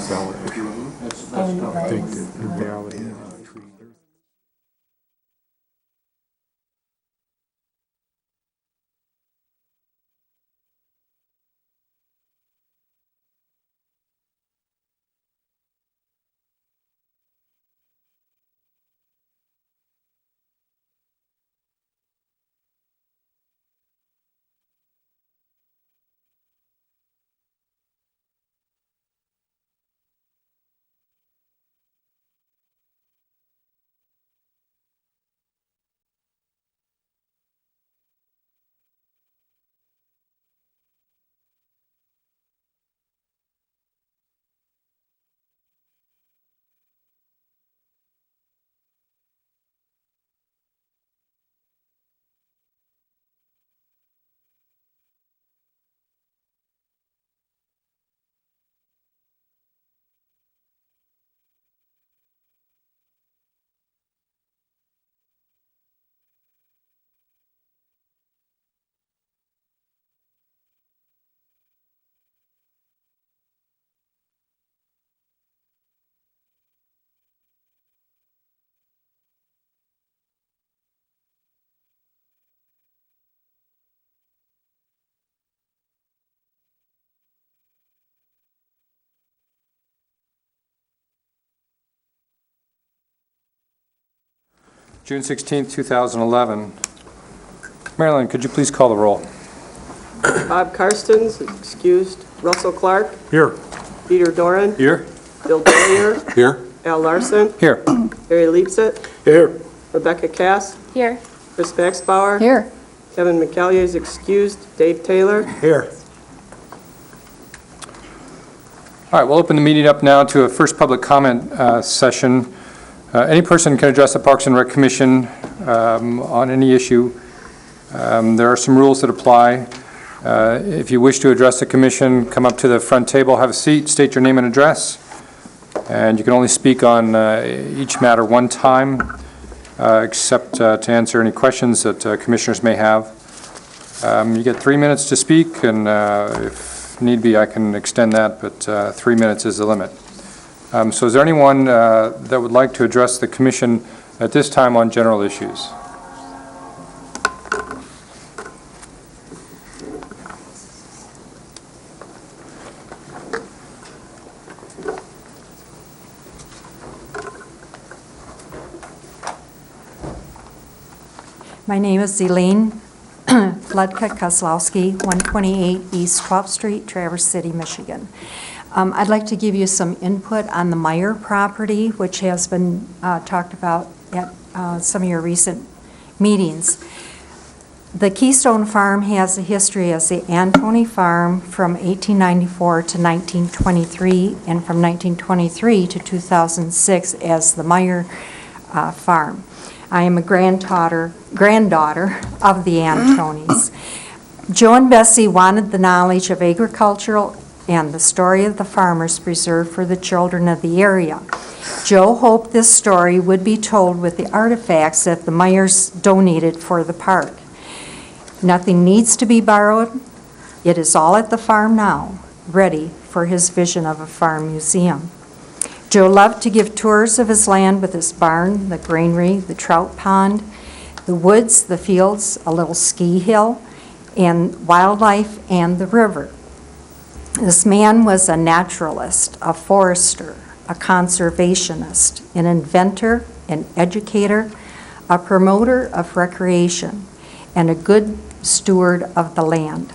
valid. I think that they're valid. June 16th, 2011. Marilyn, could you please call the roll? Bob Karstens, excused. Russell Clark. Here. Peter Doran. Here. Bill Dollier. Here. Al Larson. Here. Harry Leipzig. Here. Rebecca Cass. Here. Chris Maxbauer. Here. Kevin McCallier is excused. Dave Taylor. Here. All right, we'll open the meeting up now to a first public comment session. Any person can address the Parks and Rec Commission on any issue. There are some rules that apply. If you wish to address the commission, come up to the front table, have a seat, state your name and address. And you can only speak on each matter one time, except to answer any questions that commissioners may have. You get 3 minutes to speak, and if need be, I can extend that, but 3 minutes is the limit. So is there anyone that would like to address the commission at this time on general issues? My name is Elaine Fledka Kozlowski, 128 East 12th Street, Traverse City, Michigan. I'd like to give you some input on the Meyer property, which has been talked about at some of your recent meetings. The Keystone Farm has a history as the Antony Farm from 1894 to 1923, and from 1923 to 2006 as the Meyer Farm. I am a granddaughter of the Antonys. Joe and Bessie wanted the knowledge of agricultural and the story of the farmers preserved for the children of the area. Joe hoped this story would be told with the artifacts that the Meyers donated for the park. Nothing needs to be borrowed. It is all at the farm now, ready for his vision of a farm museum. Joe loved to give tours of his land with his barn, the granary, the trout pond, the woods, the fields, a little ski hill, and wildlife and the river. This man was a naturalist, a forester, a conservationist, an inventor, an educator, a promoter of recreation, and a good steward of the land.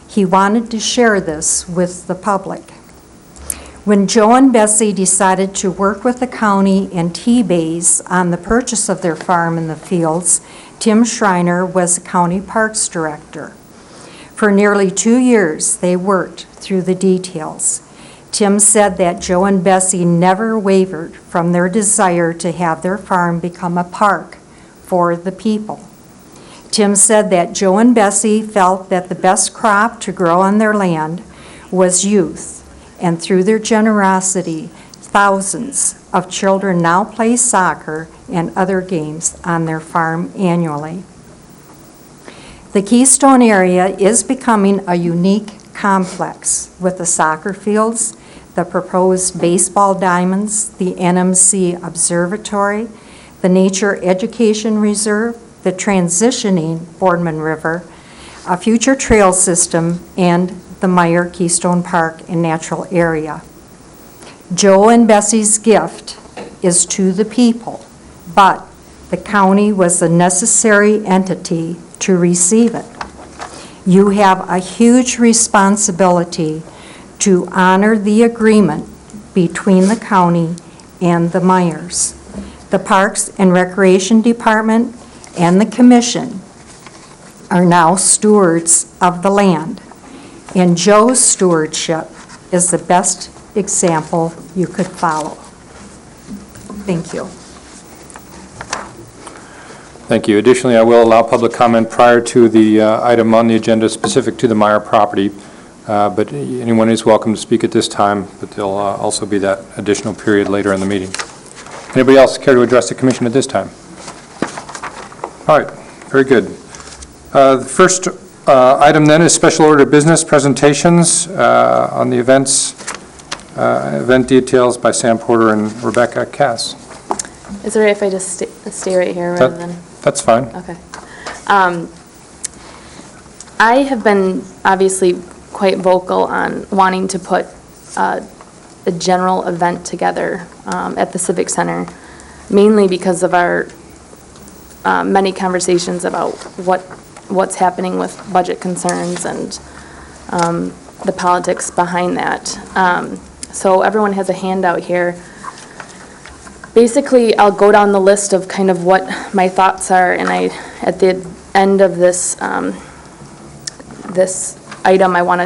He wanted to share this with the public. When Joe and Bessie decided to work with the county and T-Bays on the purchase of their farm in the fields, Tim Schreiner was the county parks director. For nearly 2 years, they worked through the details. Tim said that Joe and Bessie never wavered from their desire to have their farm become a park for the people. Tim said that Joe and Bessie felt that the best crop to grow on their land was youth, and through their generosity, thousands of children now play soccer and other games on their farm annually. The Keystone area is becoming a unique complex with the soccer fields, the proposed baseball diamonds, the NMC Observatory, the Nature Education Reserve, the transitioning Boardman River, a future trail system, and the Meyer Keystone Park and Natural Area. Joe and Bessie's gift is to the people, but the county was the necessary entity to receive it. You have a huge responsibility to honor the agreement between the county and the Meyers. The Parks and Recreation Department and the Commission are now stewards of the land, and Joe's stewardship is the best example you could follow. Thank you. Thank you. Additionally, I will allow public comment prior to the item on the agenda specific to the Meyer property, but anyone is welcome to speak at this time, but there'll also be that additional period later in the meeting. Anybody else care to address the commission at this time? All right, very good. The first item then is special order business presentations on the events, event details by Sam Porter and Rebecca Cass. Is it all right if I just stay right here rather than? That's fine. Okay. I have been obviously quite vocal on wanting to put a general event together at the Civic Center, mainly because of our many conversations about what's happening with budget concerns and the politics behind that. So everyone has a handout here. Basically, I'll go down the list of kind of what my thoughts are, and at the end of this this item, I want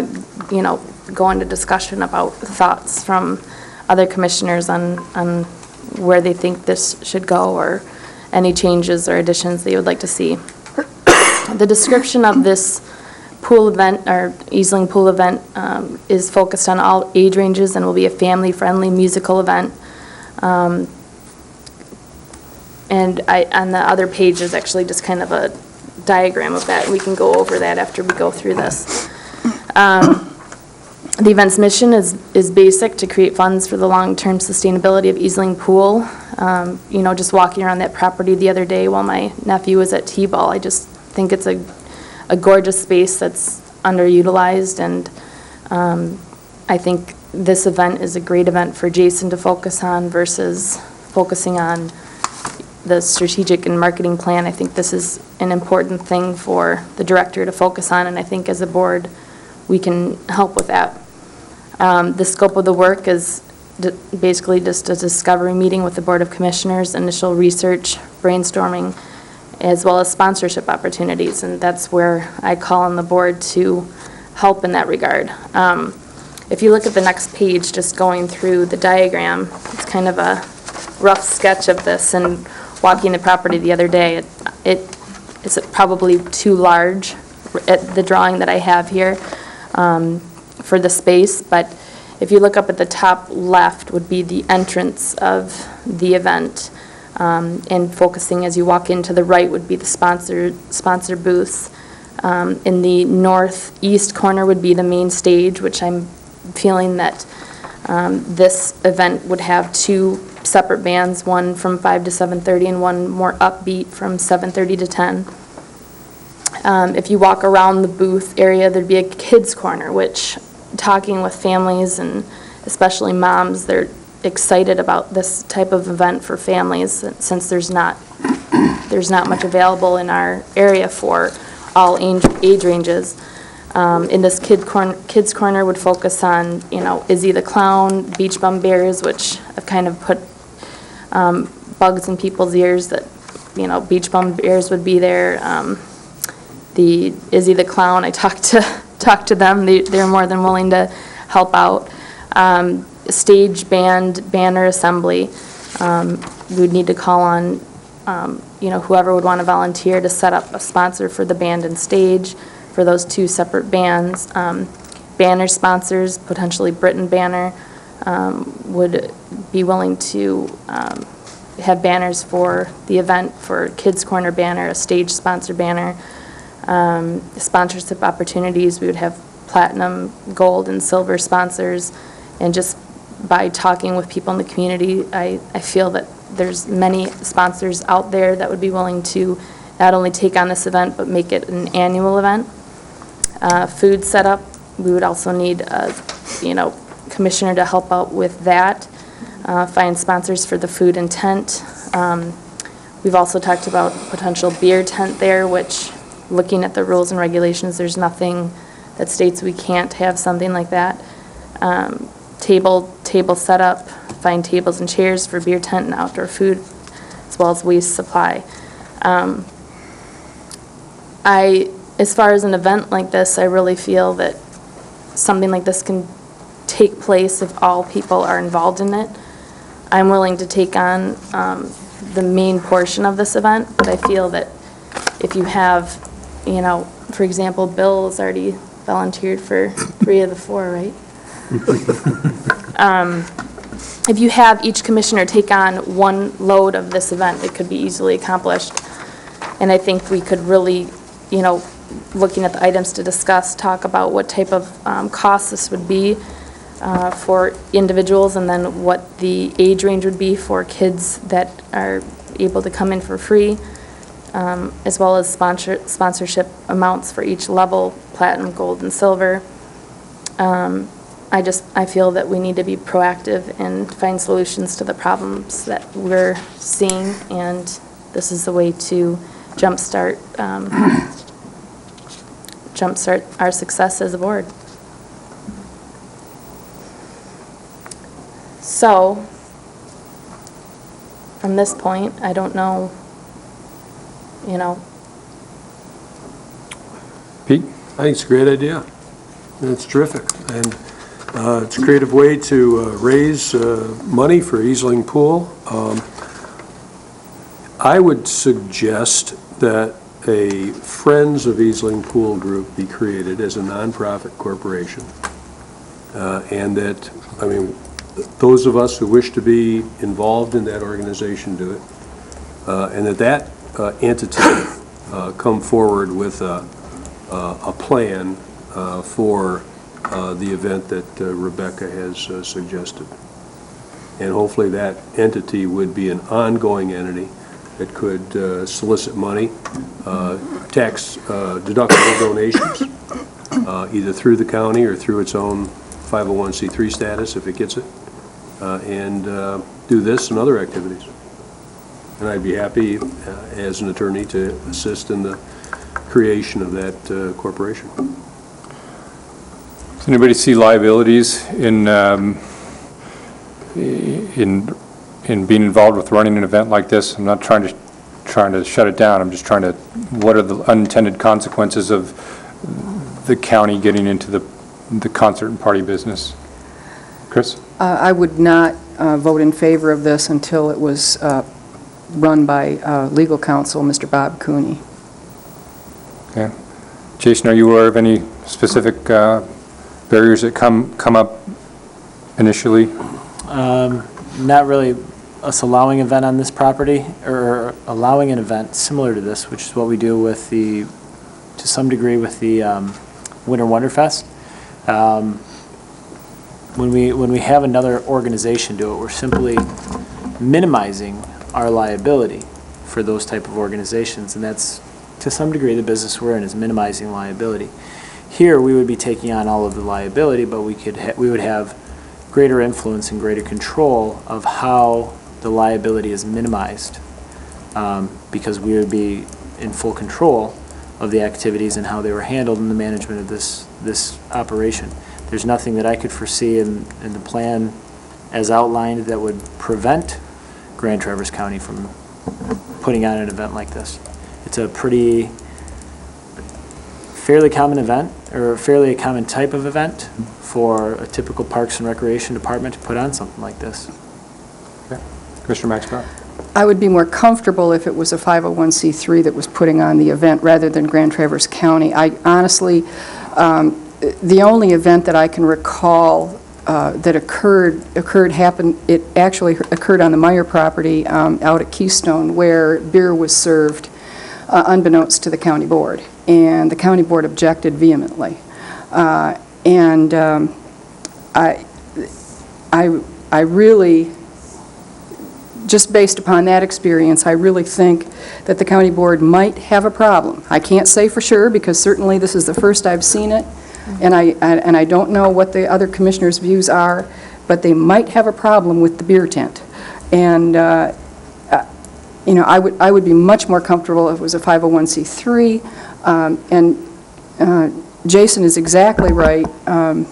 to, go into discussion about thoughts from other commissioners on where they think this should go, or any changes or additions they would like to see. The description of this pool event, or Easling Pool event, is focused on all age ranges and will be a family-friendly musical event. And on the other page is actually just kind of a diagram of that. We can go over that after we go through this. The event's mission is basic: to create funds for the long-term sustainability of Easling Pool. Just walking around that property the other day while my nephew was at T-ball, I just think it's a gorgeous space that's underutilized, and I think this event is a great event for Jason to focus on versus focusing on the strategic and marketing plan. I think this is an important thing for the director to focus on, and I think as a board we can help with that. The scope of the work is basically just a discovery meeting with the Board of Commissioners, initial research, brainstorming, as well as sponsorship opportunities, and that's where I call on the board to help in that regard. If you look at the next page, just going through the diagram, it's kind of a rough sketch of this, and walking the property the other day, it is probably too large at the drawing that I have here for the space, but if you look up at the top left would be the entrance of the event, and focusing as you walk into the right would be the sponsor booths. In the northeast corner would be the main stage, which I'm feeling that this event would have two separate bands, one from 5 to 7:30 and one more upbeat from 7:30 to 10. If you walk around the booth area, there'd be a kids corner, which, talking with families and especially moms, they're excited about this type of event for families, since there's not much available in our area for all age ranges. In this kids corner would focus on, Izzy the Clown, Beach Bum Bears, which I've kind of put bugs in people's ears that, Beach Bum Bears would be there. The Izzy the Clown, I talked to them. They're more than willing to help out. Stage band banner assembly. We would need to call on, whoever would want to volunteer to set up a sponsor for the band and stage for those two separate bands. Banner sponsors, potentially Britain Banner, would be willing to have banners for the event, for Kids Corner banner, a stage sponsor banner. Sponsorship opportunities, we would have platinum, gold, and silver sponsors, and just by talking with people in the community, I feel that there's many sponsors out there that would be willing to not only take on this event, but make it an annual event. Food setup, we would also need a, commissioner to help out with that. Find sponsors for the food and tent. We've also talked about potential beer tent there, which, looking at the rules and regulations, there's nothing that states we can't have something like that. Table setup, find tables and chairs for beer tent and outdoor food, as well as waste supply. As far as an event like this, I really feel that something like this can take place if all people are involved in it. I'm willing to take on the main portion of this event, but I feel that if you have, for example, Bill has already volunteered for 3 of the 4, right? If you have each commissioner take on one load of this event, it could be easily accomplished. And I think we could really, looking at the items to discuss, talk about what type of cost this would be for individuals, and then what the age range would be for kids that are able to come in for free, as well as sponsorship amounts for each level, platinum, gold, and silver. I feel that we need to be proactive and find solutions to the problems that we're seeing, and this is the way to jumpstart our success as a board. So, from this point, I don't know, Pete? I think it's a great idea. It's terrific. And it's a creative way to raise money for Easling Pool. I would suggest that a Friends of Easling Pool group be created as a nonprofit corporation. And that, those of us who wish to be involved in that organization do it. And that entity come forward with a plan for the event that Rebecca has suggested. And hopefully that entity would be an ongoing entity that could solicit money, tax deductible donations, either through the county or through its own 501c3 status if it gets it, and do this and other activities. And I'd be happy as an attorney to assist in the creation of that corporation. Does anybody see liabilities in being involved with running an event like this? I'm not trying to shut it down. I'm just trying to, what are the unintended consequences of the county getting into the concert and party business? Chris? I would not vote in favor of this until it was run by legal counsel, Mr. Bob Cooney. Okay. Jason, are you aware of any specific barriers that come up initially? Not really us allowing an event on this property, or allowing an event similar to this, which is what we do with to some degree with the Winter Wonderfest. When we have another organization do it, we're simply minimizing our liability for those type of organizations, and that's to some degree the business we're in, is minimizing liability. Here we would be taking on all of the liability, but we would have greater influence and greater control of how the liability is minimized, because we would be in full control of the activities and how they were handled in the management of this operation. There's nothing that I could foresee in the plan as outlined that would prevent Grand Traverse County from putting on an event like this. It's a fairly common event, or fairly common type of event for a typical Parks and Recreation Department to put on something like this. Okay. Commissioner Maxwell? I would be more comfortable if it was a 501c3 that was putting on the event rather than Grand Traverse County. I honestly, the only event that I can recall that it actually occurred on the Meyer property out at Keystone, where beer was served unbeknownst to the county board, and the county board objected vehemently. I I really, just based upon that experience, I really think that the county board might have a problem. I can't say for sure, because certainly this is the first I've seen it, and I don't know what the other commissioners' views are, but they might have a problem with the beer tent. And, you know, I would be much more comfortable if it was a 501c3, and Jason is exactly right.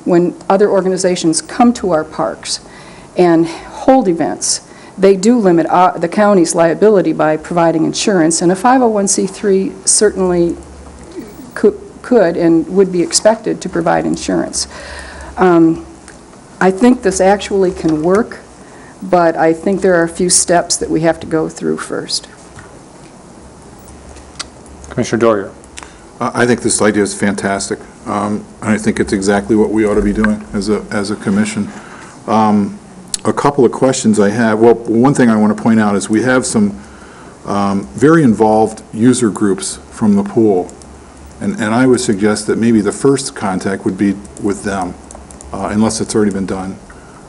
When other organizations come to our parks and hold events, they do limit the county's liability by providing insurance, and a 501c3 certainly could and would be expected to provide insurance. I think this actually can work, but I think there are a few steps that we have to go through first. Commissioner Dwyer. I think this idea is fantastic. And I think it's exactly what we ought to be doing as a commission. A couple of questions I have. Well, one thing I want to point out is we have some very involved user groups from the pool. And I would suggest that maybe the first contact would be with them, unless it's already been done.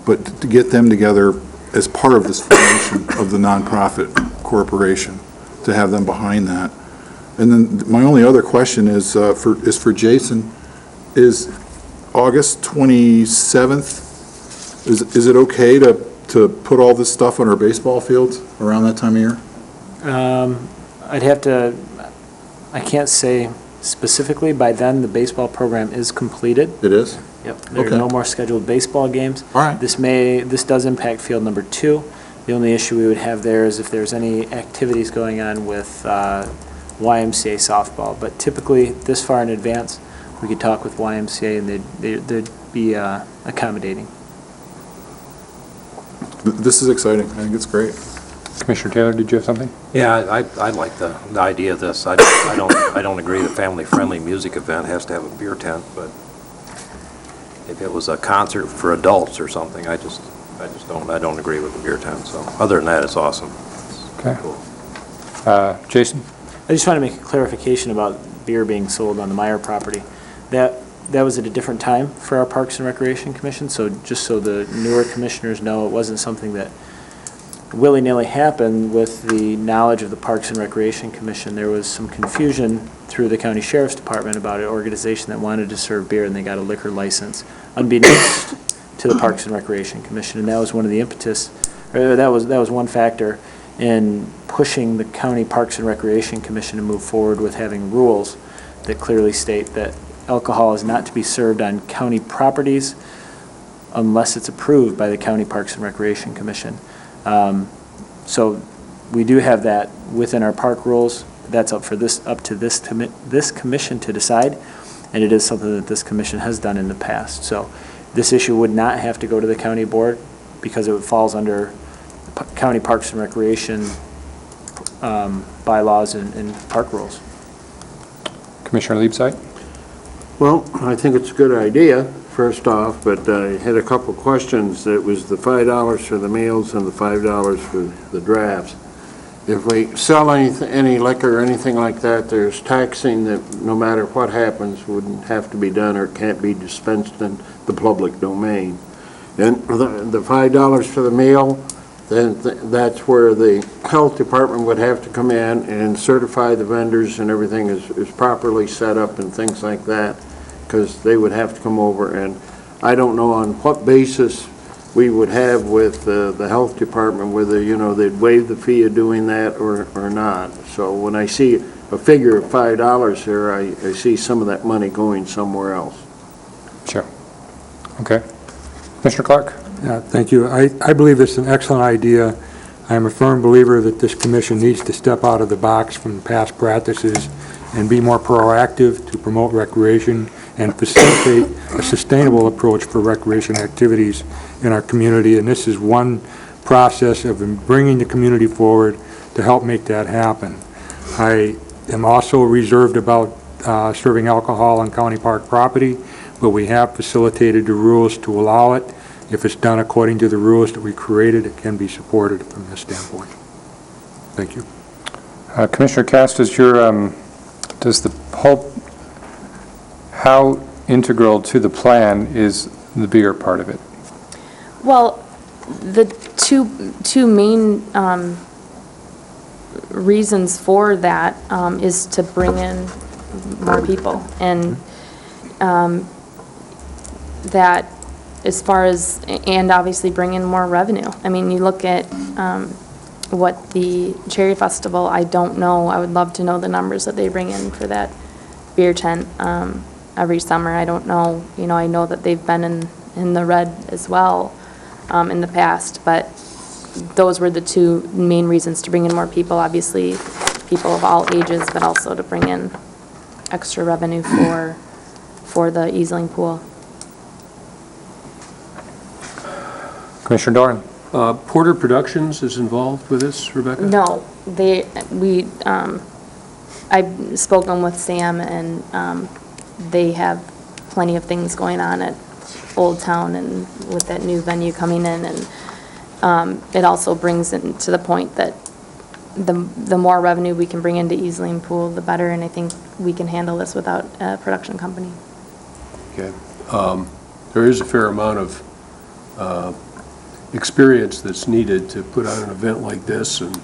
But to get them together as part of this formation of the nonprofit corporation, to have them behind that. And then my only other question is for Jason. Is August 27th, is it okay to put all this stuff on our baseball fields around that time of year? I'd have to, I can't say specifically. By then, the baseball program is completed. It is? Yep. There are Okay. no more scheduled baseball games. All right. This does impact field number 2. The only issue we would have there is if there's any activities going on with YMCA softball. But typically, this far in advance, we could talk with YMCA and they'd be accommodating. This is exciting. I think it's great. Commissioner Taylor, did you have something? Yeah, I like the idea of this. I don't agree the family-friendly music event has to have a beer tent, but if it was a concert for adults or something, I don't agree with the beer tent. So other than that, it's awesome. Okay. Cool. Jason? I just want to make a clarification about beer being sold on the Meyer property. That was at a different time for our Parks and Recreation Commission, so just so the newer commissioners know, it wasn't something that willy-nilly happened with the knowledge of the Parks and Recreation Commission. There was some confusion through the County Sheriff's Department about an organization that wanted to serve beer, and they got a liquor license unbeknownst to the Parks and Recreation Commission, and that was one of the impetus, or that was one factor in pushing the County Parks and Recreation Commission to move forward with having rules that clearly state that alcohol is not to be served on county properties unless it's approved by the County Parks and Recreation Commission. So we do have that within our park rules. That's up to this commission to decide, and it is something that this commission has done in the past. So this issue would not have to go to the county board because it falls under County Parks and Recreation bylaws and park rules. Commissioner Liebzeit? Well, I think it's a good idea, first off, but I had a couple questions. It was the $5 for the meals and the $5 for the drafts. If we sell any liquor or anything like that, there's taxing that no matter what happens wouldn't have to be done or can't be dispensed in the public domain. And the $5 for the meal, then that's where the health department would have to come in and certify the vendors and everything is properly set up and things like that, because they would have to come over, and I don't know on what basis we would have with the health department, whether, they'd waive the fee of doing that or not. So when I see a figure of $5 here, I see some of that money going somewhere else. Sure. Okay. Commissioner Clark? Yeah, thank you. I believe it's an excellent idea. I am a firm believer that this commission needs to step out of the box from past practices and be more proactive to promote recreation and facilitate a sustainable approach for recreation activities in our community. And this is one process of bringing the community forward to help make that happen. I am also reserved about serving alcohol on county park property, but we have facilitated the rules to allow it. If it's done according to the rules that we created, it can be supported from this standpoint. Thank you. Commissioner Cass, does the whole, how integral to the plan is the beer part of it? Well, The two main reasons for that is to bring in more people. And that as far as, and obviously bring in more revenue. I mean, you look at what the Cherry Festival, I don't know, I would love to know the numbers that they bring in for that beer tent every summer. I don't know, I know that they've been in the red as well in the past, but those were the two main reasons to bring in more people, obviously people of all ages, but also to bring in extra revenue for the Easling Pool. Commissioner Doran? Porter Productions is involved with this, Rebecca? No, I've spoken with Sam, and they have plenty of things going on at Old Town and with that new venue coming in, and it also brings it to the point that the more revenue we can bring into Easling Pool, the better, and I think we can handle this without a production company. Okay. There is a fair amount of experience that's needed to put on an event like this, and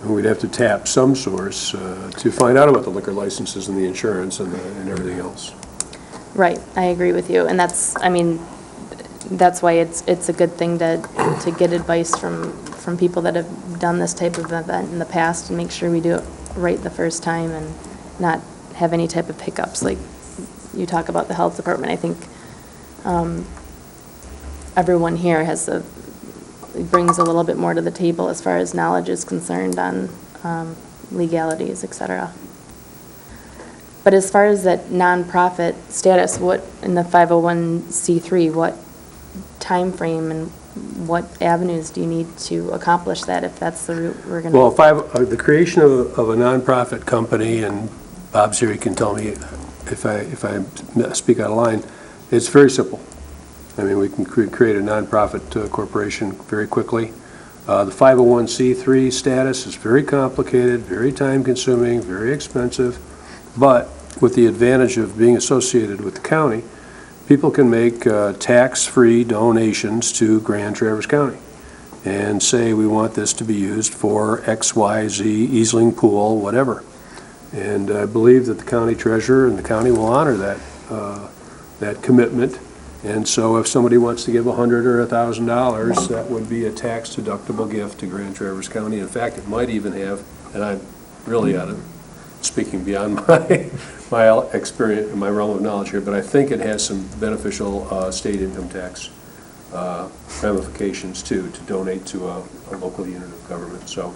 we'd have to tap some source to find out about the liquor licenses and the insurance and everything else. Right, I agree with you, and that's why it's a good thing to get advice from people that have done this type of event in the past, and make sure we do it right the first time and not have any type of hiccups like you talk about the health department. I think everyone here brings a little bit more to the table as far as knowledge is concerned on legalities, et cetera. But as far as that nonprofit status, what in the 501c3, what time frame and what avenues do you need to accomplish that, if that's the route we're going to? Well, the creation of a nonprofit company, and Bob's here, he can tell me if I speak out of line, it's very simple. I mean, we can create a nonprofit corporation very quickly. The 501c3 status is very complicated, very time-consuming, very expensive, but with the advantage of being associated with the county, people can make tax-free donations to Grand Traverse County and say, we want this to be used for X, Y, Z, Easling Pool, whatever. And I believe that the county treasurer and the county will honor that commitment. And so if somebody wants to give $100 or $1,000, that would be a tax-deductible gift to Grand Traverse County. In fact, it might even have, and I'm really speaking beyond my experience and my realm of knowledge here, but I think it has some beneficial state income tax ramifications too, to donate to a local unit of government. So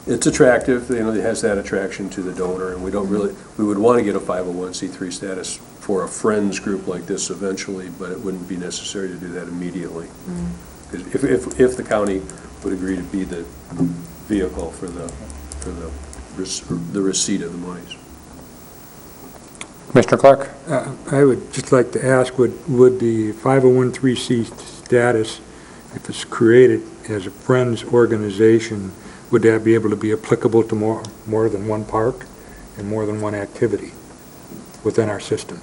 it's attractive, it has that attraction to the donor, and we would want to get a 501c3 status for a friends group like this eventually, but it wouldn't be necessary to do that immediately. If the county would agree to be the vehicle for the receipt of the monies. Commissioner Clark? I would just like to ask, would the 501c status, if it's created as a Friends organization, would that be able to be applicable to more than one park and more than one activity within our system?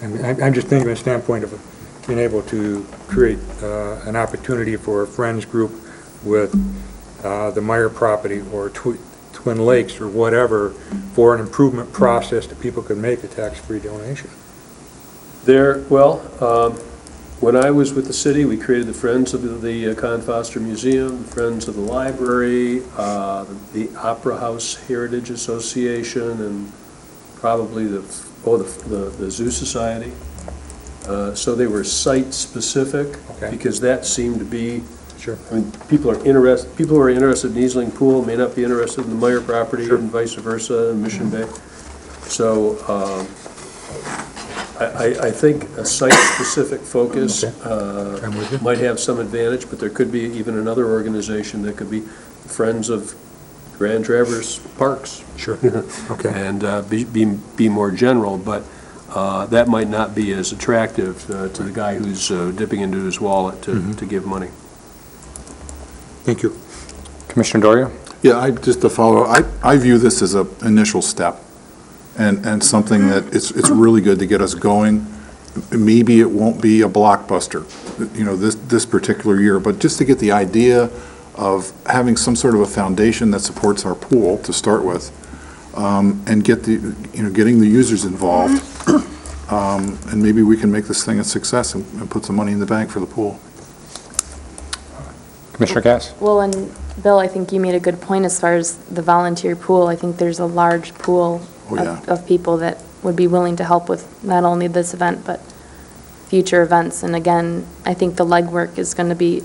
I mean, I'm just thinking from the standpoint of being able to create an opportunity for a Friends group with the Meyer property or Twin Lakes or whatever for an improvement process that people could make a tax-free donation. When I was with the city, we created the Friends of the Con Foster Museum, Friends of the Library, the Opera House Heritage Association, and probably the Zoo Society. So they were site-specific, because that seemed to be, Sure. I mean, people who are interested in Easling Pool may not be interested in the Meyer property, and vice versa, in Mission Bay. So I think a site-specific focus might have some advantage, but there could be even another organization that could be Friends of Grand Traverse Parks. Sure. Okay. And be more general, but that might not be as attractive to the guy who's dipping into his wallet to give money. Thank you. Commissioner Doria? Yeah, just to follow, I view this as an initial step and something that it's really good to get us going. maybe it won't be a blockbuster, this particular year, but just to get the idea of having some sort of a foundation that supports our pool to start with, and getting the users involved, and maybe we can make this thing a success and put some money in the bank for the pool. Commissioner Cass? Well, and Bill, I think you made a good point as far as the volunteer pool. I think there's a large pool Oh, yeah. of people that would be willing to help with not only this event, but future events. And again, I think the legwork is going to be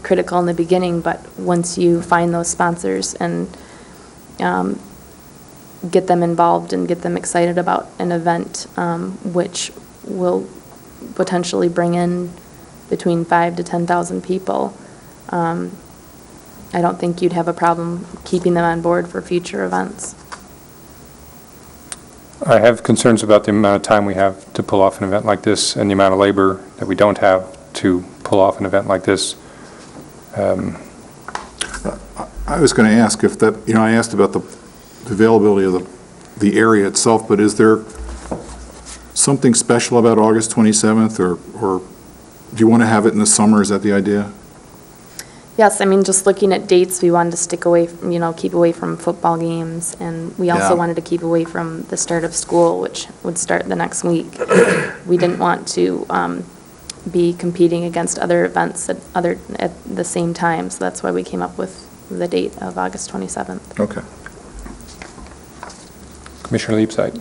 critical in the beginning, but once you find those sponsors and get them involved and get them excited about an event, which will potentially bring in between 5,000 to 10,000 people, I don't think you'd have a problem keeping them on board for future events. I have concerns about the amount of time we have to pull off an event like this and the amount of labor that we don't have to pull off an event like this. I was going to ask if that, I asked about the availability of the area itself, but is there something special about August 27th, or do you want to have it in the summer? Is that the idea? Yes, I mean, just looking at dates, we wanted to stick away, keep away from football games, and we also Yeah. wanted to keep away from the start of school, which would start the next week. We didn't want to be competing against other events at the same time, so that's why we came up with the date of August 27th. Okay. Commissioner Leapside?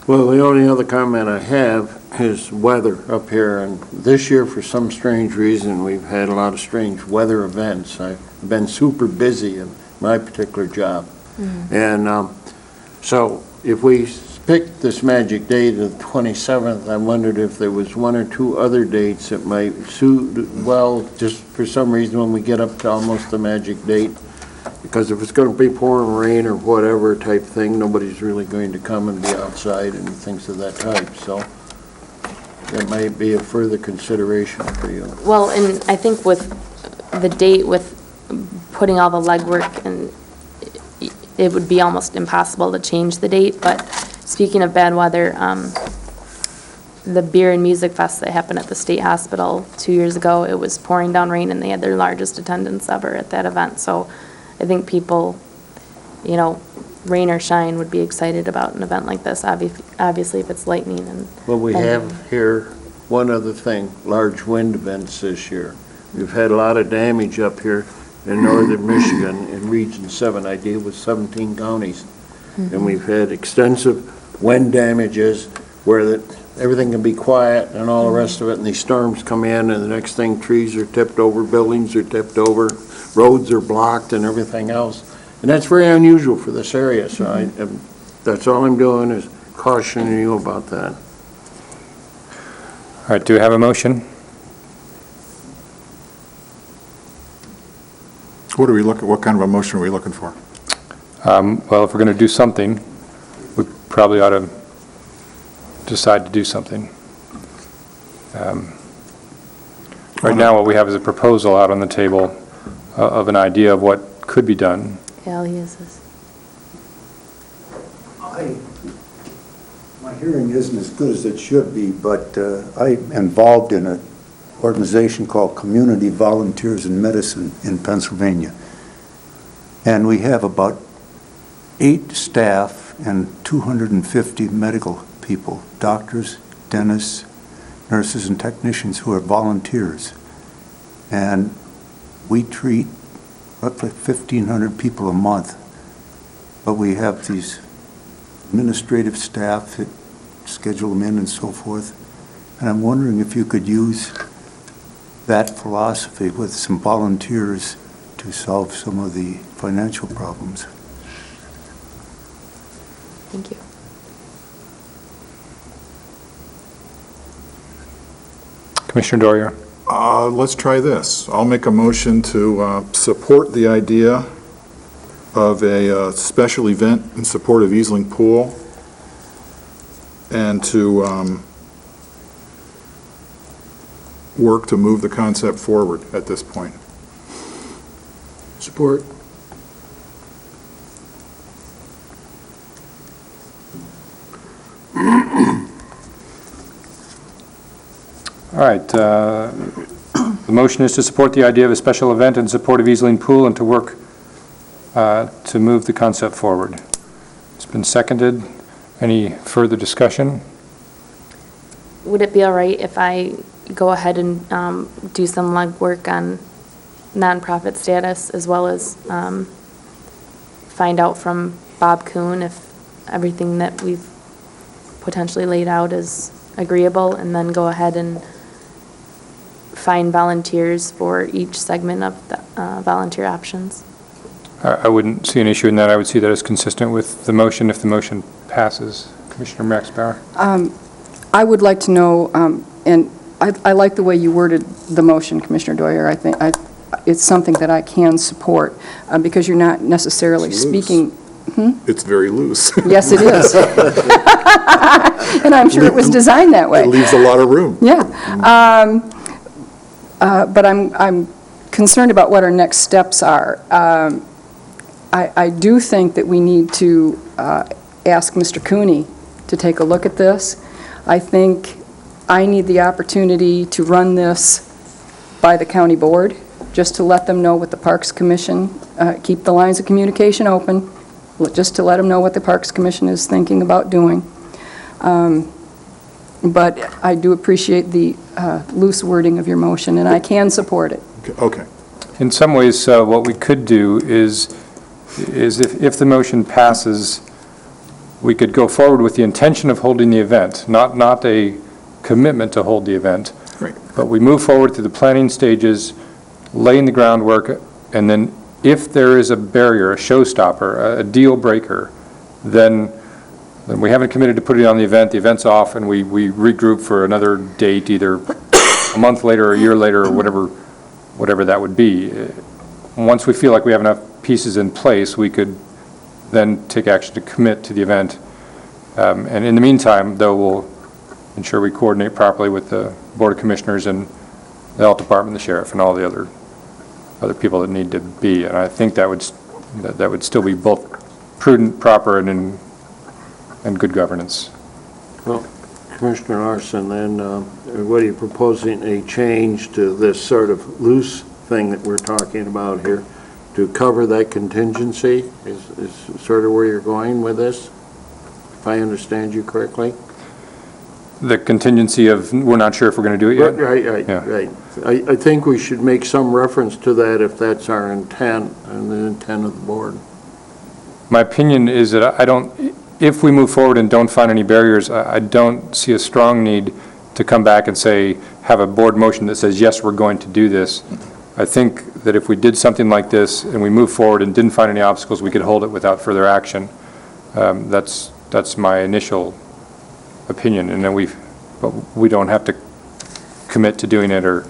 Well, the only other comment I have is weather up here, and this year, for some strange reason, we've had a lot of strange weather events. I've been super busy in my particular job. And so if we picked this magic date of the 27th, I wondered if there was one or two other dates that might suit well, just for some reason when we get up to almost the magic date. Because if it's going to be pouring rain or whatever type thing, nobody's really going to come and be outside and things of that type. So that might be a further consideration for you. Well, and I think with the date, with putting all the legwork, and it would be almost impossible to change the date, but speaking of bad weather, the Beer and Music Fest that happened at the State Hospital 2 years ago, it was pouring down rain, and they had their largest attendance ever at that event. So I think people, rain or shine, would be excited about an event like this, obviously if it's lightning and... Well, we have here one other thing, large wind events this year. We've had a lot of damage up here in northern Michigan in Region 7. I deal with 17 counties. And we've had extensive wind damages where everything can be quiet and all the rest of it, and these storms come in, and the next thing, trees are tipped over, buildings are tipped over, roads are blocked and everything else. And that's very unusual for this area, so that's all I'm doing is cautioning you about that. All right, do we have a motion? What kind of a motion are we looking for? Well, if we're going to do something, we probably ought to decide to do something. Right now, what we have is a proposal out on the table of an idea of what could be done. Yeah, he is this. My hearing isn't as good as it should be, but I'm involved in an organization called Community Volunteers in Medicine in Pennsylvania. And we have about 8 staff and 250 medical people, doctors, dentists, nurses, and technicians who are volunteers. And we treat roughly 1,500 people a month. But we have these administrative staff that schedule them in and so forth. And I'm wondering if you could use that philosophy with some volunteers to solve some of the financial problems. Thank you. Commissioner Dorier? Let's try this. I'll make a motion to support the idea of a special event in support of Easling Pool, and to work to move the concept forward at this point. Support. right, the motion is to support the idea of a special event in support of Easeling Pool and to work to move the concept forward. It's been seconded. Any further discussion? Would it be all right if I go ahead and do some legwork on nonprofit status, as well as find out from Bob Kuhn if everything that we've potentially laid out is agreeable, and then go ahead and find volunteers for each segment of the volunteer options? I wouldn't see an issue in that. I would see that as consistent with the motion if the motion passes. Commissioner Max Bauer? I would like to know, and I like the way you worded the motion, Commissioner Doyer. I think it's something that I can support, because you're not necessarily It's loose. speaking. It's very loose. Yes, it is. And I'm sure it was designed that way. It leaves a lot of room. Yeah. But I'm concerned about what our next steps are. I do think that we need to ask Mr. Cooney to take a look at this. I think I need the opportunity to run this by the county board, just to let them know what the Parks Commission, keep the lines of communication open, just to let them know what the Parks Commission is thinking about doing. But I do appreciate the loose wording of your motion, and I can support it. Okay. In some ways, what we could do is if the motion passes, we could go forward with the intention of holding the event, not a commitment to hold the event. Right. But we move forward through the planning stages, laying the groundwork, and then if there is a barrier, a showstopper, a deal breaker, then we haven't committed to putting it on the event's off, and we regroup for another date, either a month later or a year later, or whatever that would be. Once we feel like we have enough pieces in place, we could then take action to commit to the event. And in the meantime, though, we'll ensure we coordinate properly with the Board of Commissioners and the Health Department, the Sheriff, and all the other people that need to be. And I think that would still be both prudent, proper, and good governance. Well, Commissioner Larson, then, what are you proposing, a change to this sort of loose thing that we're talking about here to cover that contingency? Is sort of where you're going with this, if I understand you correctly? The contingency of, we're not sure if we're going to do it yet? Right, Yeah. right. I think we should make some reference to that if that's our intent and the intent of the board. My opinion is that if we move forward and don't find any barriers, I don't see a strong need to come back and say, have a board motion that says, yes, we're going to do this. I think that if we did something like this and we moved forward and didn't find any obstacles, we could hold it without further action. That's my initial opinion, and then but we don't have to commit to doing it or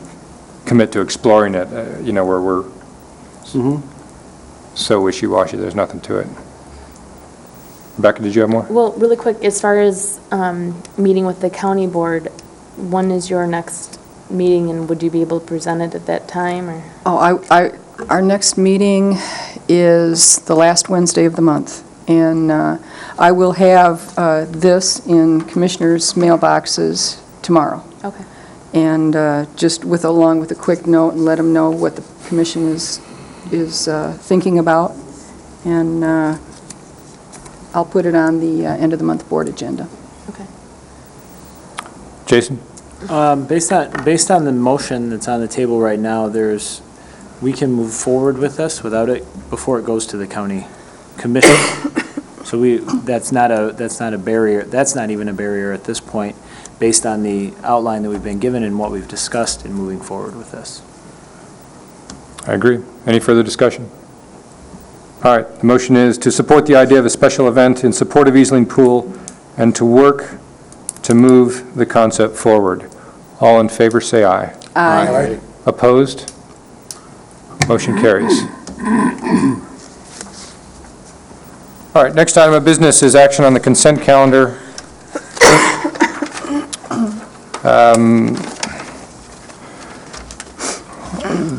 commit to exploring it, where we're so wishy-washy, there's nothing to it. Rebecca, did you have more? Well, really quick, as far as meeting with the county board, when is your next meeting, and would you be able to present it at that time, or? Oh, our next meeting is the last Wednesday of the month, and I will have this in commissioners' mailboxes tomorrow. Okay. And just along with a quick note, and let them know what the commission is thinking about, and I'll put it on the end of the month board agenda. Okay. Jason? Based on the motion that's on the table right now, we can move forward with this without it before it goes to the county commission. So that's not a barrier. That's not even a barrier at this point, based on the outline that we've been given and what we've discussed in moving forward with this. I agree. Any further discussion? All right, the motion is to support the idea of a special event in support of Easeling Pool and to work to move the concept forward. All in favor, say aye. Aye. Opposed? Motion carries. All right, next item of business is action on the consent calendar.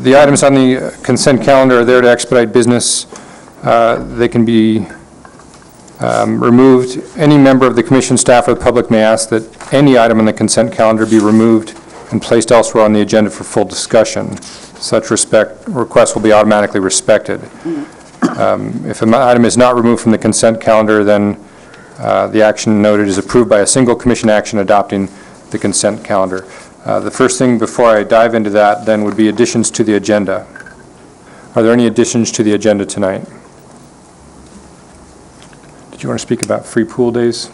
The items on the consent calendar are there to expedite business. They can be removed. Any member of the commission, staff, or the public may ask that any item on the consent calendar be removed and placed elsewhere on the agenda for full discussion. Such request will be automatically respected. If an item is not removed from the consent calendar, then the action noted is approved by a single commission action adopting the consent calendar. The first thing before I dive into that then would be additions to the agenda. Are there any additions to the agenda tonight? Did you want to speak about free pool days?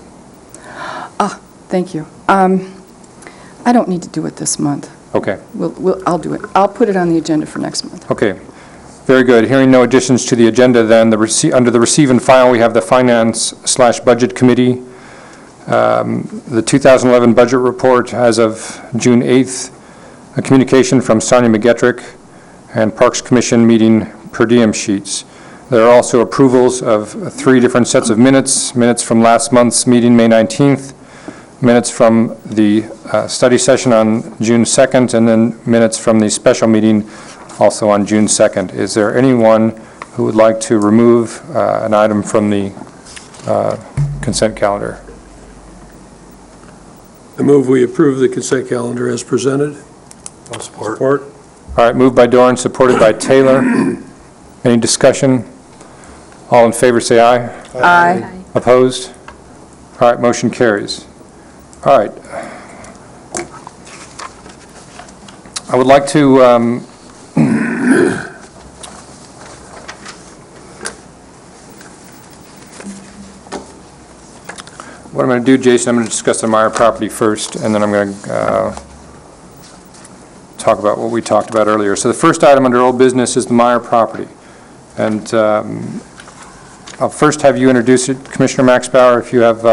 Thank you. I don't need to do it this month. Okay. I'll do it. I'll put it on the agenda for next month. Okay, very good. Hearing no additions to the agenda, then under the receive and file, we have the Finance/Budget Committee, the 2011 Budget Report as of June 8th, a communication from Sonia McGettrick, and Parks Commission meeting per diem sheets. There are also approvals of 3 different sets of minutes from last month's meeting, May 19th, minutes from the study session on June 2nd, and then minutes from the special meeting also on June 2nd. Is there anyone who would like to remove an item from the consent calendar? I move we approve the consent calendar as presented. I'll support. Support. All right, moved by Dorn, supported by Taylor. Any discussion? All in favor, say aye. Aye. Opposed? All right, motion carries. All right. I would like to what I'm going to do, Jason, I'm going to discuss the Meyer property first, and then I'm going to talk about what we talked about earlier. So the first item under old business is the Meyer property. And I'll first have you introduce it, Commissioner Max Bauer, if you have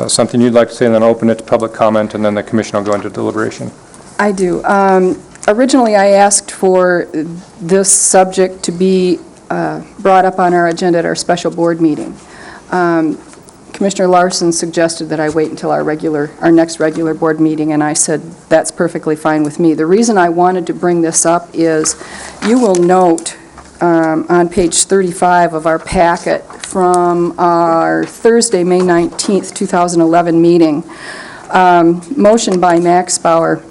something you'd like to say, and then open it to public comment, and then the commission will go into deliberation. I do. Originally, I asked for this subject to be brought up on our agenda at our special board meeting. Commissioner Larson suggested that I wait until our next regular board meeting, and I said, that's perfectly fine with me. The reason I wanted to bring this up is, you will note on page 35 of our packet from our Thursday, May 19th, 2011 meeting, motion by Max Bauer,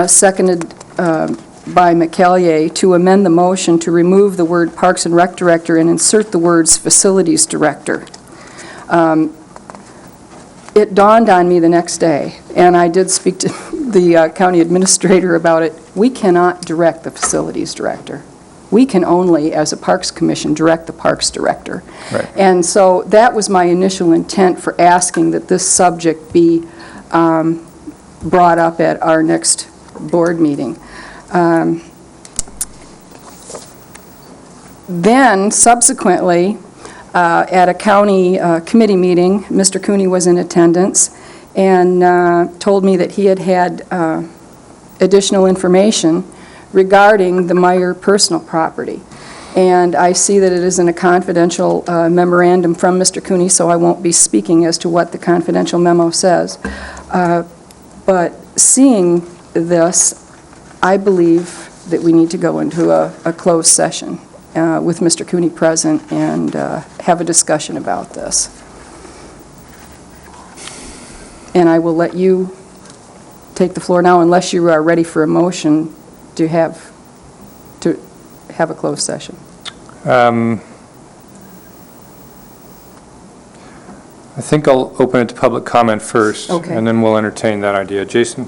seconded by McCallier, to amend the motion to remove the word Parks and Rec Director and insert the words Facilities Director. It dawned on me the next day, and I did speak to the county administrator about it. We cannot direct the Facilities Director. We can only, as a Parks Commission, direct the Parks Director. Right. And so that was my initial intent for asking that this subject be brought up at our next board meeting. Then, subsequently, at a county committee meeting, Mr. Cooney was in attendance and told me that he had additional information regarding the Meyer personal property. And I see that it is in a confidential memorandum from Mr. Cooney, so I won't be speaking as to what the confidential memo says. But seeing this, I believe that we need to go into a closed session with Mr. Cooney present and have a discussion about this. And I will let you take the floor now, unless you are ready for a motion to have a closed session. I think I'll open it to public comment first. Okay. And then we'll entertain that idea. Jason?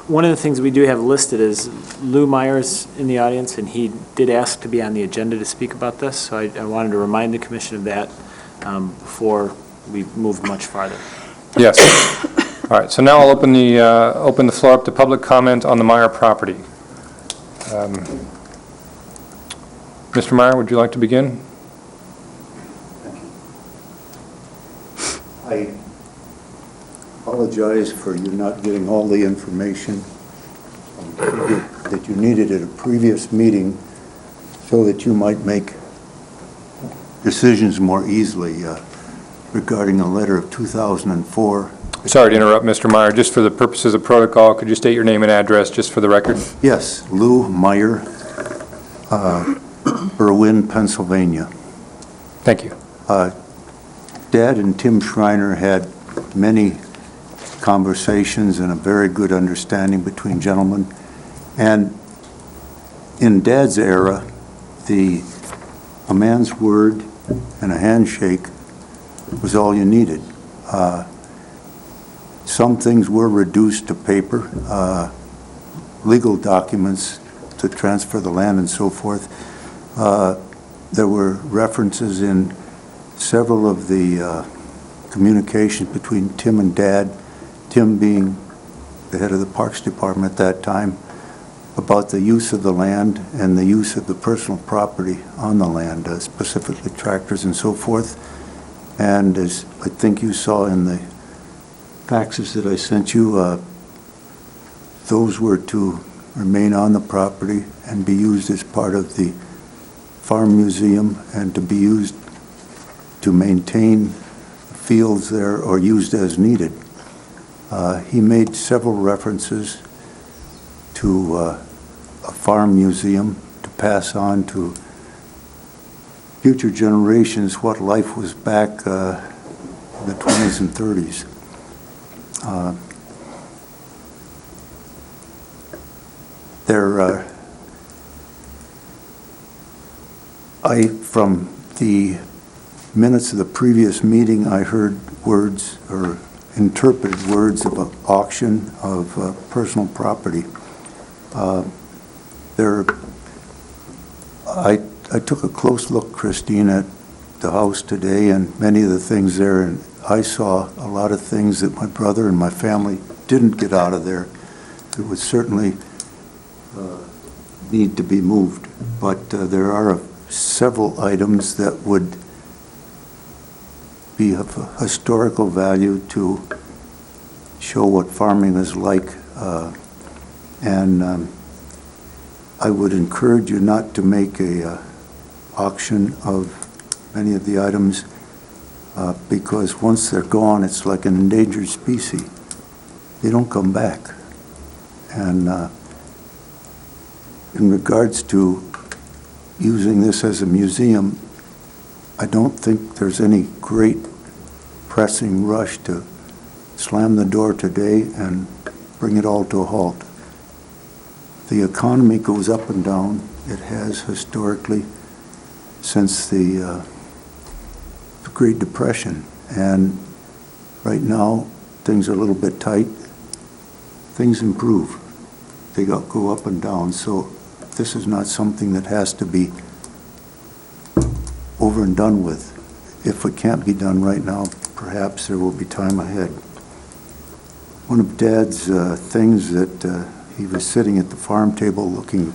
One of the things we do have listed is Lou Myers in the audience, and he did ask to be on the agenda to speak about this, so I wanted to remind the commission of that before we move much farther. Yes. All right, so now I'll open the floor up to public comment on the Meyer property. Mr. Meyer, would you like to begin? I apologize for you not getting all the information that you needed at a previous meeting so that you might make decisions more easily regarding a letter of 2004. Sorry to interrupt, Mr. Meyer. Just for the purposes of protocol, could you state your name and address just for the record? Yes, Lou Meyer, Berwyn, Pennsylvania. Thank you. Dad and Tim Schreiner had many conversations and a very good understanding between gentlemen. And in Dad's era, a man's word and a handshake was all you needed. Some things were reduced to paper, legal documents to transfer the land and so forth. There were references in several of the communications between Tim and Dad, Tim being the head of the Parks Department at that time, about the use of the land and the use of the personal property on the land, specifically tractors and so forth. And as I think you saw in the faxes that I sent you, those were to remain on the property and be used as part of the farm museum and to be used to maintain fields there or used as needed. He made several references to a farm museum to pass on to future generations what life was back in the 20s and 30s. From the minutes of the previous meeting, I heard words or interpreted words of an auction of personal property. I took a close look, Christine, at the house today and many of the things there, and I saw a lot of things that my brother and my family didn't get out of there. It would certainly need to be moved, but there are several items that would be of historical value to show what farming is like, and I would encourage you not to make a auction of many of the items because once they're gone, it's like an endangered species. They don't come back. And in regards to using this as a museum, I don't think there's any great pressing rush to slam the door today and bring it all to a halt. The economy goes up and down. It has historically since the Great Depression. And right now, things are a little bit tight. Things improve. They go up and down. So this is not something that has to be over and done with. If it can't be done right now, perhaps there will be time ahead. One of Dad's things that he was sitting at the farm table looking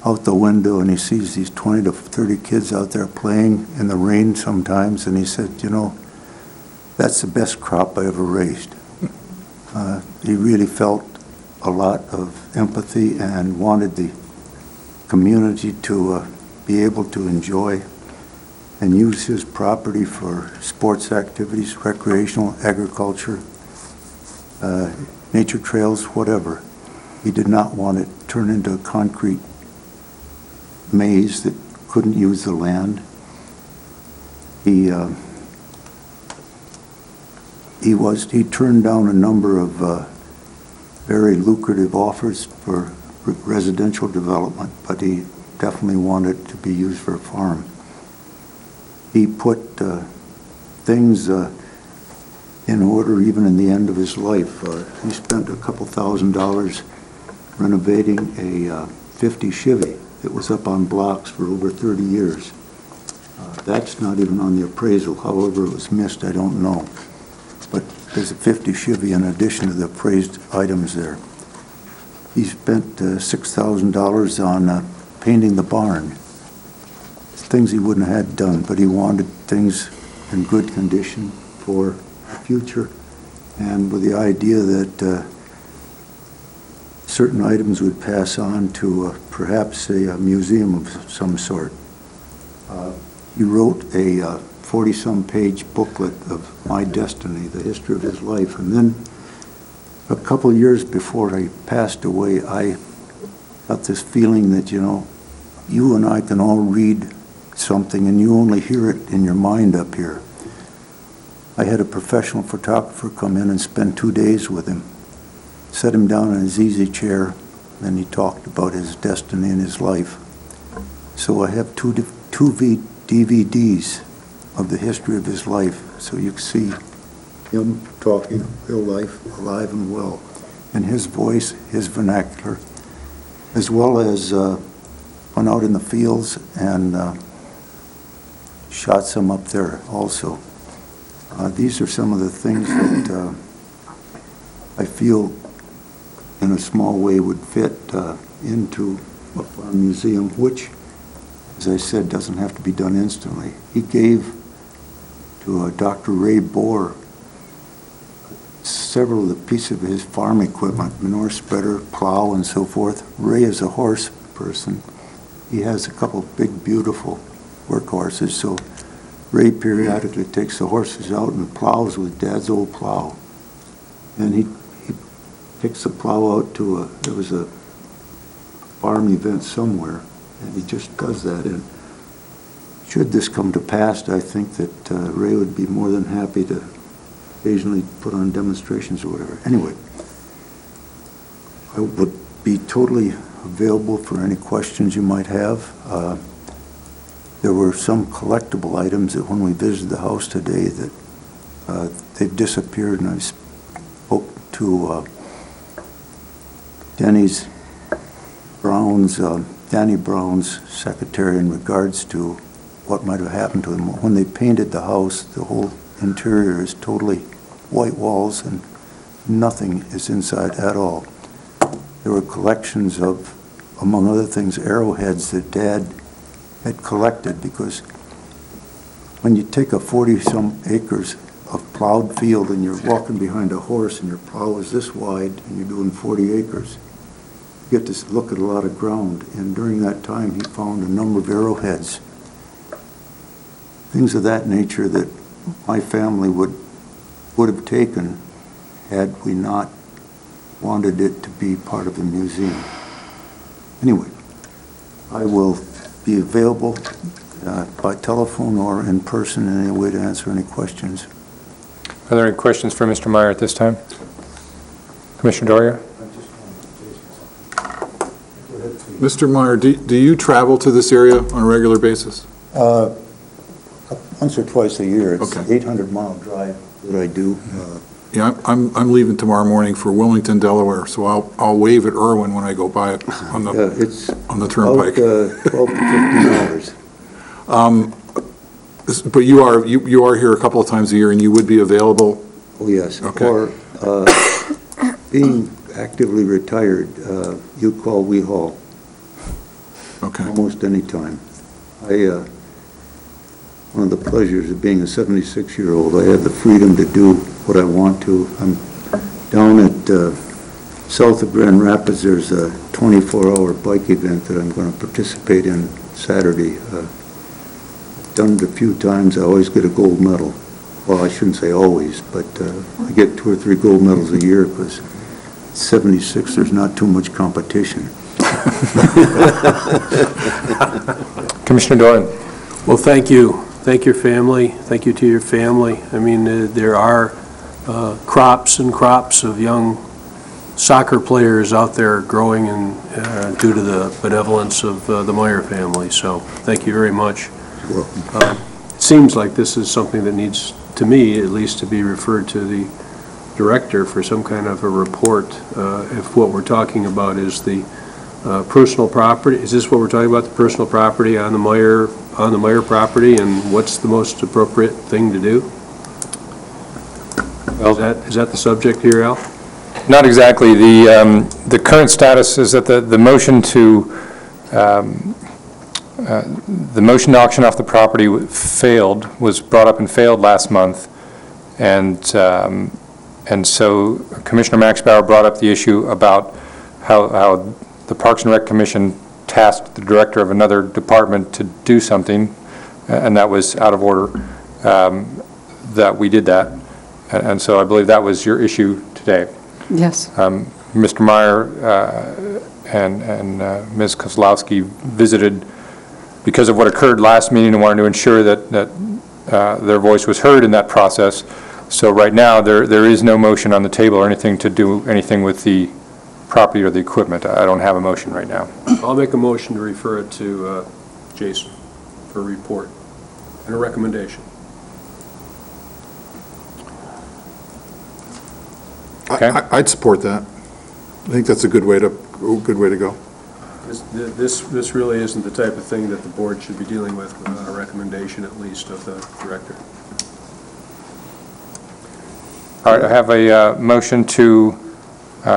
out the window and he sees these 20 to 30 kids out there playing in the rain sometimes, and he said, you know, that's the best crop I ever raised. He really felt a lot of empathy and wanted the community to be able to enjoy and use his property for sports activities, recreational, agriculture, nature trails, whatever. He did not want it turned into a concrete maze that couldn't use the land. He turned down a number of very lucrative offers for residential development, but he definitely wanted it to be used for a farm. He put things in order even in the end of his life. He spent a couple $1,000s renovating a 50 Chevy that was up on blocks for over 30 years. That's not even on the appraisal. However it was missed, I don't know. But there's a 50 Chevy in addition to the appraised items there. He spent $6,000 on painting the barn. Things he wouldn't have had done, but he wanted things in good condition for the future, and with the idea that certain items would pass on to perhaps a museum of some sort. He wrote a 40-some page booklet of My Destiny, the history of his life, and then a couple of years before he passed away, I got this feeling that, you know, you and I can all read something and you only hear it in your mind up here. I had a professional photographer come in and spend 2 days with him. Set him down in his easy chair, and he talked about his destiny in his life. So I have two DVDs of the history of his life, so you can see him talking real life, alive and well, in his voice, his vernacular, as well as went out in the fields and shot some up there also. These are some of the things that I feel in a small way would fit into a farm museum, which, as I said, doesn't have to be done instantly. He gave to Dr. Ray Bohr several of the pieces of his farm equipment, manure spreader, plow, and so forth. Ray is a horse person. He has a couple of big, beautiful workhorses, so Ray periodically takes the horses out and plows with Dad's old plow. And he takes the plow out to there was a farm event somewhere, and he just does that. And should this come to pass, I think that Ray would be more than happy to occasionally put on demonstrations or whatever. Anyway, I would be totally available for any questions you might have. There were some collectible items that when we visited the house today that they've disappeared, and I spoke to Danny Brown's secretary in regards to what might have happened to them. When they painted the house, the whole interior is totally white walls and nothing is inside at all. There were collections of, among other things, arrowheads that Dad had collected, because when you take a 40-some acres of plowed field and you're walking behind a horse and your plow is this wide and you're doing 40 acres, you get to look at a lot of ground. And during that time, he found a number of arrowheads, things of that nature that my family would have taken had we not wanted it to be part of the museum. Anyway, I will be available by telephone or in person in any way to answer any questions. Are there any questions for Mr. Meyer at this time? Commissioner Doria? Mr. Meyer, do you travel to this area on a regular basis? Once or twice a year. It's an Okay. 800-mile drive that I do. Yeah, I'm leaving tomorrow morning for Wilmington, Delaware, so I'll wave at Irwin when I go by it on It's the turnpike. about 12 to 15 hours. But you are here a couple of times a year, and you would be available? Oh, yes. Okay. Or being actively retired, you call, we haul. Okay. Almost any time. One of the pleasures of being a 76-year-old, I have the freedom to do what I want to. I'm down at south of Grand Rapids. There's a 24-hour bike event that I'm going to participate in Saturday. Done it a few times. I always get a gold medal. Well, I shouldn't say always, but I get 2 or 3 gold medals a year because 76, there's not too much competition. Commissioner Doran? Well, thank you. Thank your family. Thank you to your family. I mean, there are crops and crops of young soccer players out there growing and due to the benevolence of the Meyer family. So thank you very much. You're welcome. It seems like this is something that needs, to me at least, to be referred to the director for some kind of a report. If what we're talking about is the personal property, is this what we're talking about, the personal property on the Meyer property, and what's the most appropriate thing to do? Well, Is that the subject here, Al? not exactly. The current status is that the motion to auction off the property was brought up and failed last month, and so Commissioner Max Bauer brought up the issue about how the Parks and Rec Commission tasked the director of another department to do something, and that was out of order, that we did that. And so I believe that was your issue today. Yes. Mr. Meyer and Ms. Kozlowski visited because of what occurred last meeting and wanted to ensure that their voice was heard in that process. So right now, there is no motion on the table or anything to do anything with the property or the equipment. I don't have a motion right now. I'll make a motion to refer it to Jason for a report and a recommendation. Okay. I'd support that. I think that's a good way to go. This really isn't the type of thing that the board should be dealing with without a recommendation at least of the director. All right, I have a motion to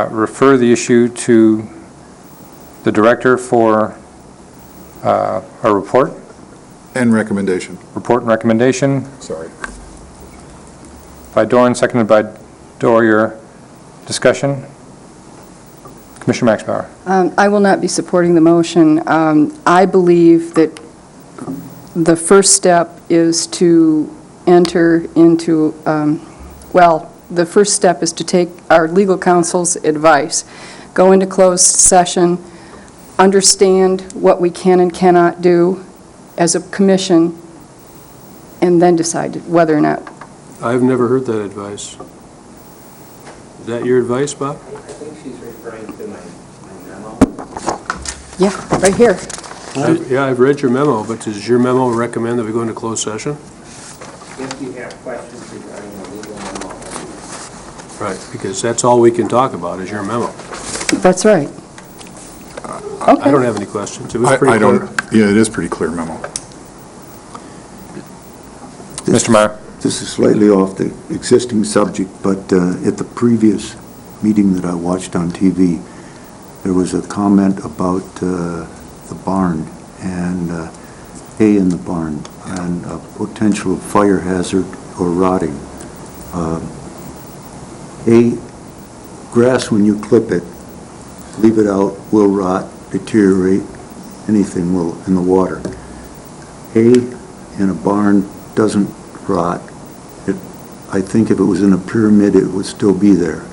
refer the issue to the director for a report And recommendation. and recommendation Sorry. by Doran, seconded by Dwyer. Discussion? Commissioner Maxbauer. I will not be supporting the motion. I believe that the first step is to enter into, the first step is to take our legal counsel's advice, go into closed session, understand what we can and cannot do as a commission, and then decide whether or not. I've never heard that advice. Is that your advice, Bob? I think she's referring to my memo. Yeah, right here. Yeah, I've read your memo, but does your memo recommend that we go into closed session? If you have questions regarding the legal memo. Right, because that's all we can talk about is your memo. That's right. I don't have any questions. It was pretty I clear. don't, yeah, it is pretty clear memo. Mr. Meyer. This is slightly off the existing subject, but at the previous meeting that I watched on TV, there was a comment about the barn and hay in the barn and a potential fire hazard or rotting. Hay, grass, when you clip it, leave it out, will rot, deteriorate, anything will in the water. Hay in a barn doesn't rot. I think if it was in a pyramid, it would still be there.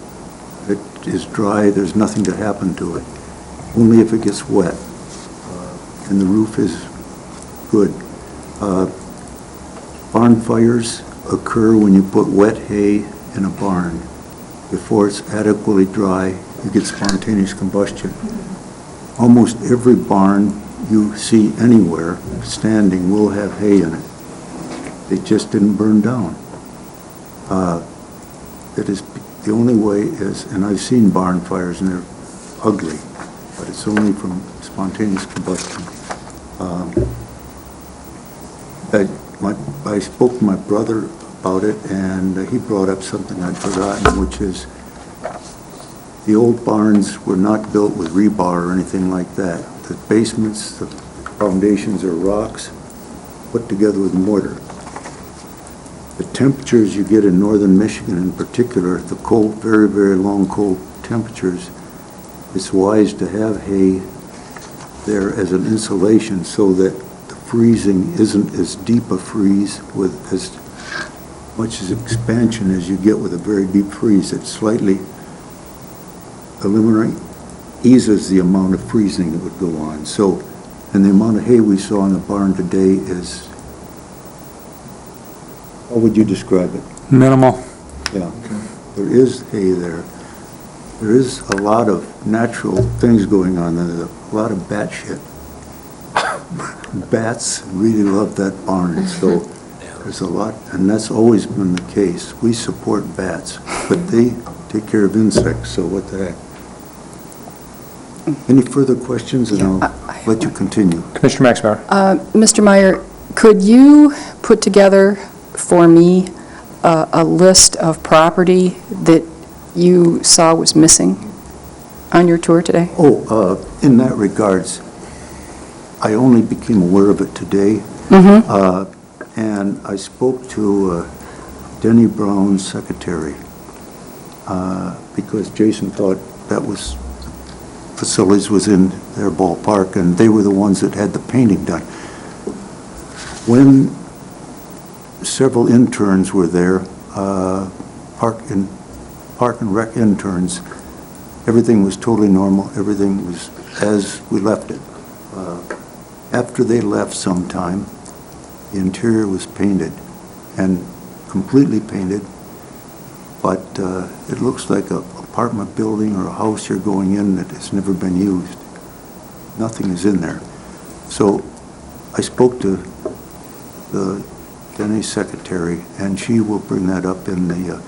It is dry, there's nothing to happen to it. Only if it gets wet. And the roof is good. Barn fires occur when you put wet hay in a barn. Before it's adequately dry, you get spontaneous combustion. Almost every barn you see anywhere standing will have hay in it. They just didn't burn down. It is, the only way is, and I've seen barn fires and they're ugly, but it's only from spontaneous combustion. I spoke to my brother about it, and he brought up something I'd forgotten, which is the old barns were not built with rebar or anything like that. The basements, the foundations are rocks put together with mortar. The temperatures you get in northern Michigan in particular, the cold, very, very long cold temperatures, it's wise to have hay there as an insulation so that the freezing isn't as deep a freeze with as much as expansion as you get with a very deep freeze. It slightly eases the amount of freezing that would go on. So, and the amount of hay we saw in the barn today is, how would you describe it? Minimal. Yeah, there is hay there. There is a lot of natural things going on. There's a lot of bat shit. Bats really love that barn, so there's a lot, and that's always been the case. We support bats, but they take care of insects, so what the heck? Any further questions, and I'll let you continue. Commissioner Maxbauer. Mr. Meyer, could you put together for me a list of property that you saw was missing on your tour today? Oh, in that regards, I only became aware of it today. And I spoke to Denny Brown's secretary because Jason thought that was facilities was in their ballpark, and they were the ones that had the painting done. When several interns were there, park and rec interns, everything was totally normal. Everything was as we left it. After they left sometime, the interior was painted, and completely painted, but it looks like a apartment building or a house you're going in that has never been used. Nothing is in there. So I spoke to the Denny secretary, and she will bring that up in the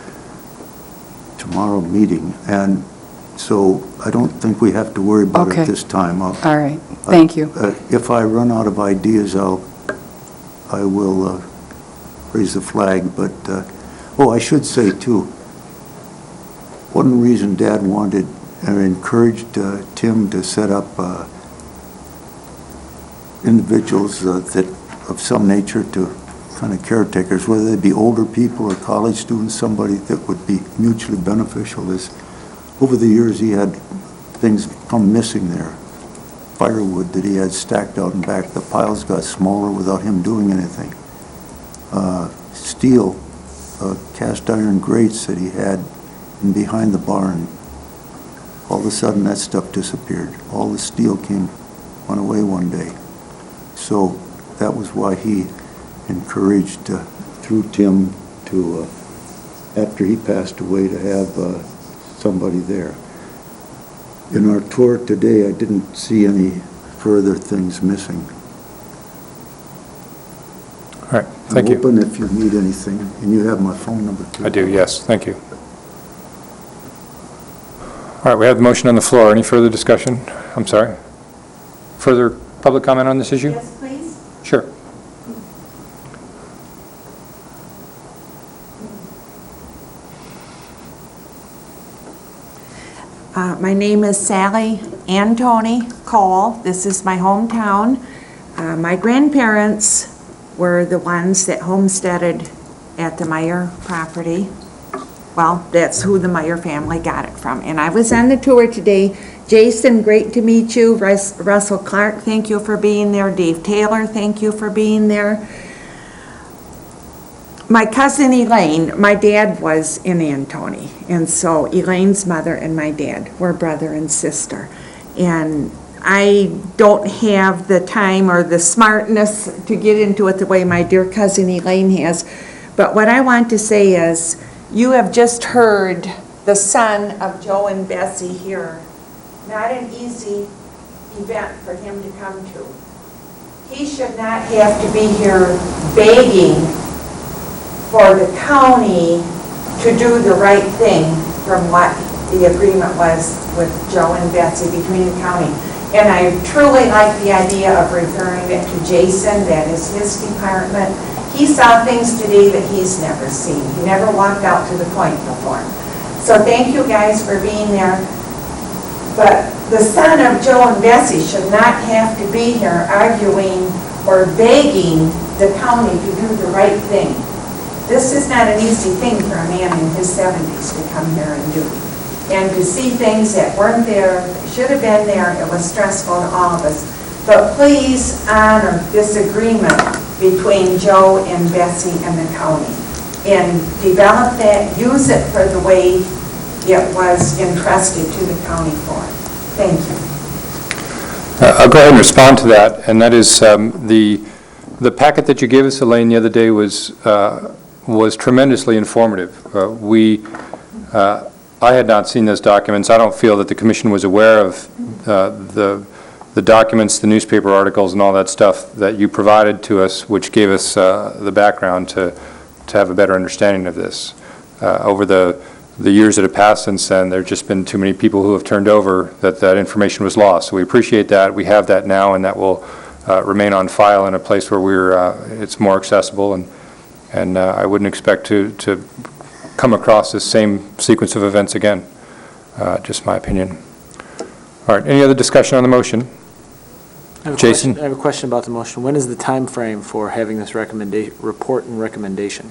tomorrow meeting. And so I don't think we have to worry about Okay. it this time. All right, thank you. If I run out of ideas, I will raise the flag, but, oh, I should say too, one reason Dad wanted and encouraged Tim to set up individuals that of some nature to kind of caretakers, whether they be older people or college students, somebody that would be mutually beneficial, is over the years he had things come missing there. Firewood that he had stacked out in back, the piles got smaller without him doing anything. Steel, cast iron grates that he had in behind the barn. All of a sudden that stuff disappeared. All the steel went away one day. So that was why he encouraged, through Tim, to, after he passed away, to have somebody there. In our tour today, I didn't see any further things missing. All right, thank you. I'm open if you need anything, and you have my phone number too. I do, yes, thank you. All right, we have the motion on the floor. Any further discussion? I'm sorry. Further public comment on this issue? Yes, please. Sure. My name is Sally Antoni Cole. This is my hometown. My grandparents were the ones that homesteaded at the Meyer property. Well, that's who the Meyer family got it from. And I was on the tour today. Jason, great to meet you. Russell Clark, thank you for being there. Dave Taylor, thank you for being there. My cousin Elaine, my dad was in Antoni, and so Elaine's mother and my dad were brother and sister. And I don't have the time or the smartness to get into it the way my dear cousin Elaine has, but what I want to say is, you have just heard the son of Joe and Bessie here. Not an easy event for him to come to. He should not have to be here begging for the county to do the right thing from what the agreement was with Joe and Betsy between the county. And I truly like the idea of referring it to Jason, that is his department. He saw things today that he's never seen. He never walked out to the point before. So thank you guys for being there. But the son of Joe and Bessie should not have to be here arguing or begging the county to do the right thing. This is not an easy thing for a man in his 70s to come here and do. And to see things that weren't there, should have been there, it was stressful to all of us. But please honor this agreement between Joe and Bessie and the county. And develop that, use it for the way it was entrusted to the county for. Thank you. I'll go ahead and respond to that, and that is the packet that you gave us, Elaine, the other day was tremendously informative. I had not seen those documents. I don't feel that the commission was aware of the documents, the newspaper articles, and all that stuff that you provided to us, which gave us the background to have a better understanding of this. Over the years that have passed since then, there have just been too many people who have turned over that information was lost. So we appreciate that. We have that now, and that will remain on file in a place where it's more accessible, and I wouldn't expect to come across this same sequence of events again. Just my opinion. All right, any other discussion on the motion? Jason? I have a question about the motion. When is the time frame for having this report and recommendation?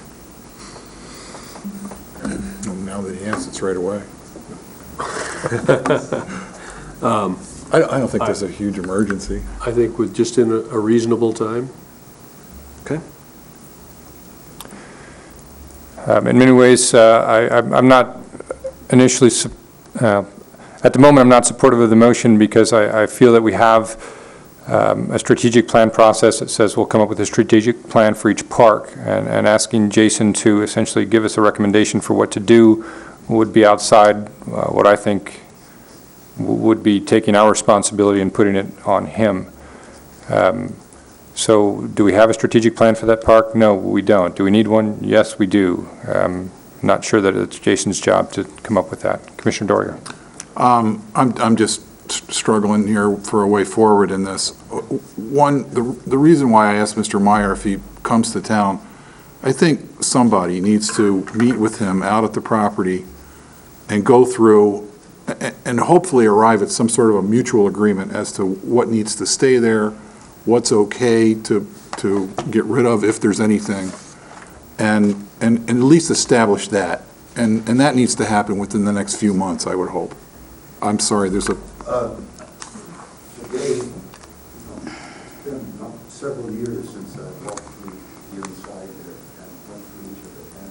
Now that he answers, it's right away. I don't think there's a huge emergency. I think with just in a reasonable time. Okay. In many ways, I'm not initially, at the moment, I'm not supportive of the motion because I feel that we have a strategic plan process that says we'll come up with a strategic plan for each park, and asking Jason to essentially give us a recommendation for what to do would be outside what I think would be taking our responsibility and putting it on him. So do we have a strategic plan for that park? No, we don't. Do we need one? Yes, we do. Not sure that it's Jason's job to come up with that. Commissioner Dorier. I'm just struggling here for a way forward in this. One, the reason why I asked Mr. Meyer if he comes to town, I think somebody needs to meet with him out at the property and go through and hopefully arrive at some sort of a mutual agreement as to what needs to stay there, what's okay to get rid of if there's anything, and at least establish that. And that needs to happen within the next few months, I would hope. I'm sorry, there's a... Today, it's been several years since I walked through the inside there and went through each of it. And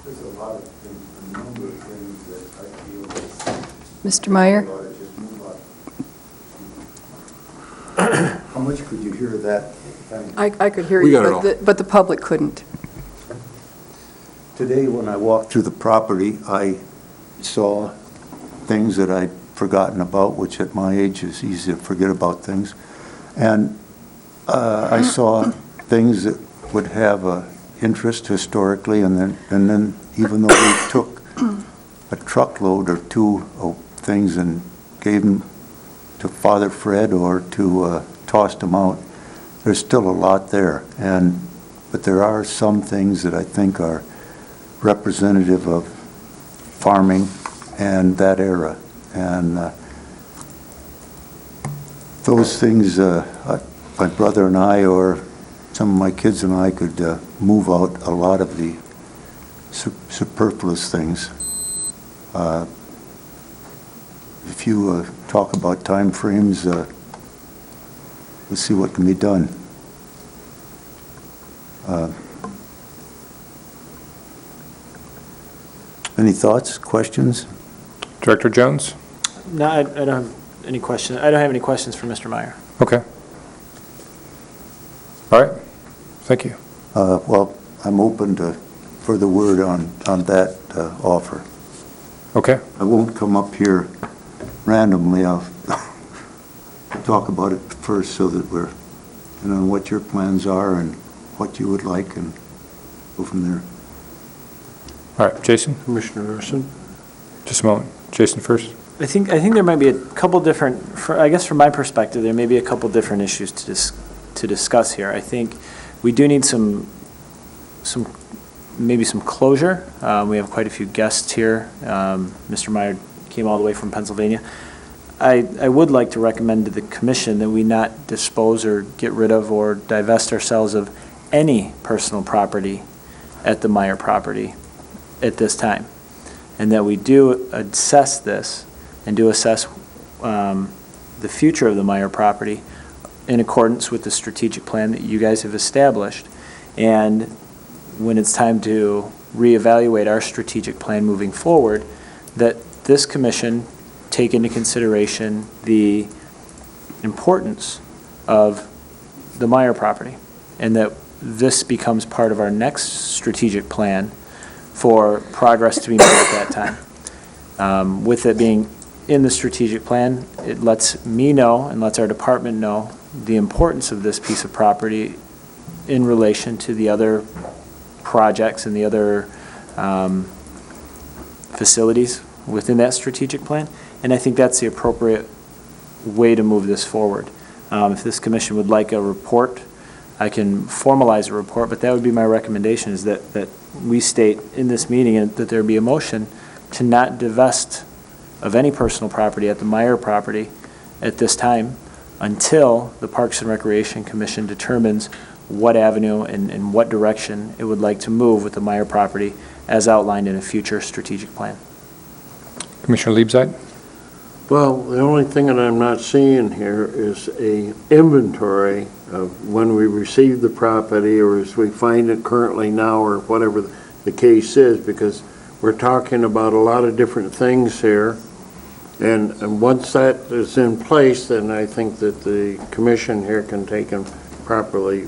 there's a lot of things, a number of things that I feel Mr. Meyer? ought to just move on. How much could you hear that? I could hear We you, got it all. but the public couldn't. Today, when I walked through the property, I saw things that I'd forgotten about, which at my age is easy to forget about things. And I saw things that would have interest historically, and then even though we took a truckload or two of things and gave them to Father Fred or to tossed them out, there's still a lot there. But there are some things that I think are representative of farming and that era. And those things, my brother and I, or some of my kids and I, could move out a lot of the superfluous things. If you talk about time frames, we'll see what can be done. Any thoughts, questions? Director Jones? No, I don't have any questions. I don't have any questions for Mr. Meyer. Okay. All right. Thank you. Well, I'm open to further word on that offer. Okay. I won't come up here randomly. I'll talk about it first so that we're, what your plans are and what you would like, and go from there. All right, Jason? Commissioner Larson? Just a moment. Jason first. I think there might be a couple different, I guess from my perspective, there may be a couple different issues to discuss here. I think we do need maybe some closure. We have quite a few guests here. Mr. Meyer came all the way from Pennsylvania. I would like to recommend to the commission that we not dispose or get rid of or divest ourselves of any personal property at the Meyer property at this time, and that we do assess this and do assess the future of the Meyer property in accordance with the strategic plan that you guys have established. And when it's time to reevaluate our strategic plan moving forward, that this commission take into consideration the importance of the Meyer property, and that this becomes part of our next strategic plan for progress to be made at that time. With it being in the strategic plan, it lets me know and lets our department know the importance of this piece of property in relation to the other projects and the other facilities within that strategic plan. And I think that's the appropriate way to move this forward. If this commission would like a report, I can formalize a report, but that would be my recommendation, is that we state in this meeting and that there be a motion to not divest of any personal property at the Meyer property at this time until the Parks and Recreation Commission determines what avenue and what direction it would like to move with the Meyer property as outlined in a future strategic plan. Commissioner Liebzeit? Well, the only thing that I'm not seeing here is a inventory of when we receive the property, or as we find it currently now, or whatever the case is, because we're talking about a lot of different things here. And once that is in place, then I think that the commission here can take and properly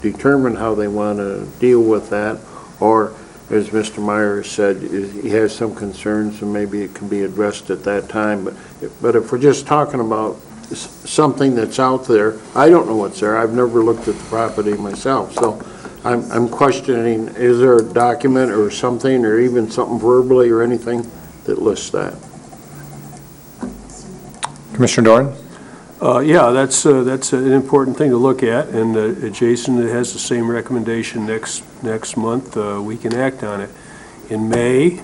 determine how they want to deal with that. Or, as Mr. Meyer said, he has some concerns and maybe it can be addressed at that time. But if we're just talking about something that's out there, I don't know what's there. I've never looked at the property myself. So I'm questioning, is there a document or something, or even something verbally or anything that lists that? Commissioner Doran? Yeah, that's an important thing to look at, and Jason has the same recommendation next month. We can act on it. In May,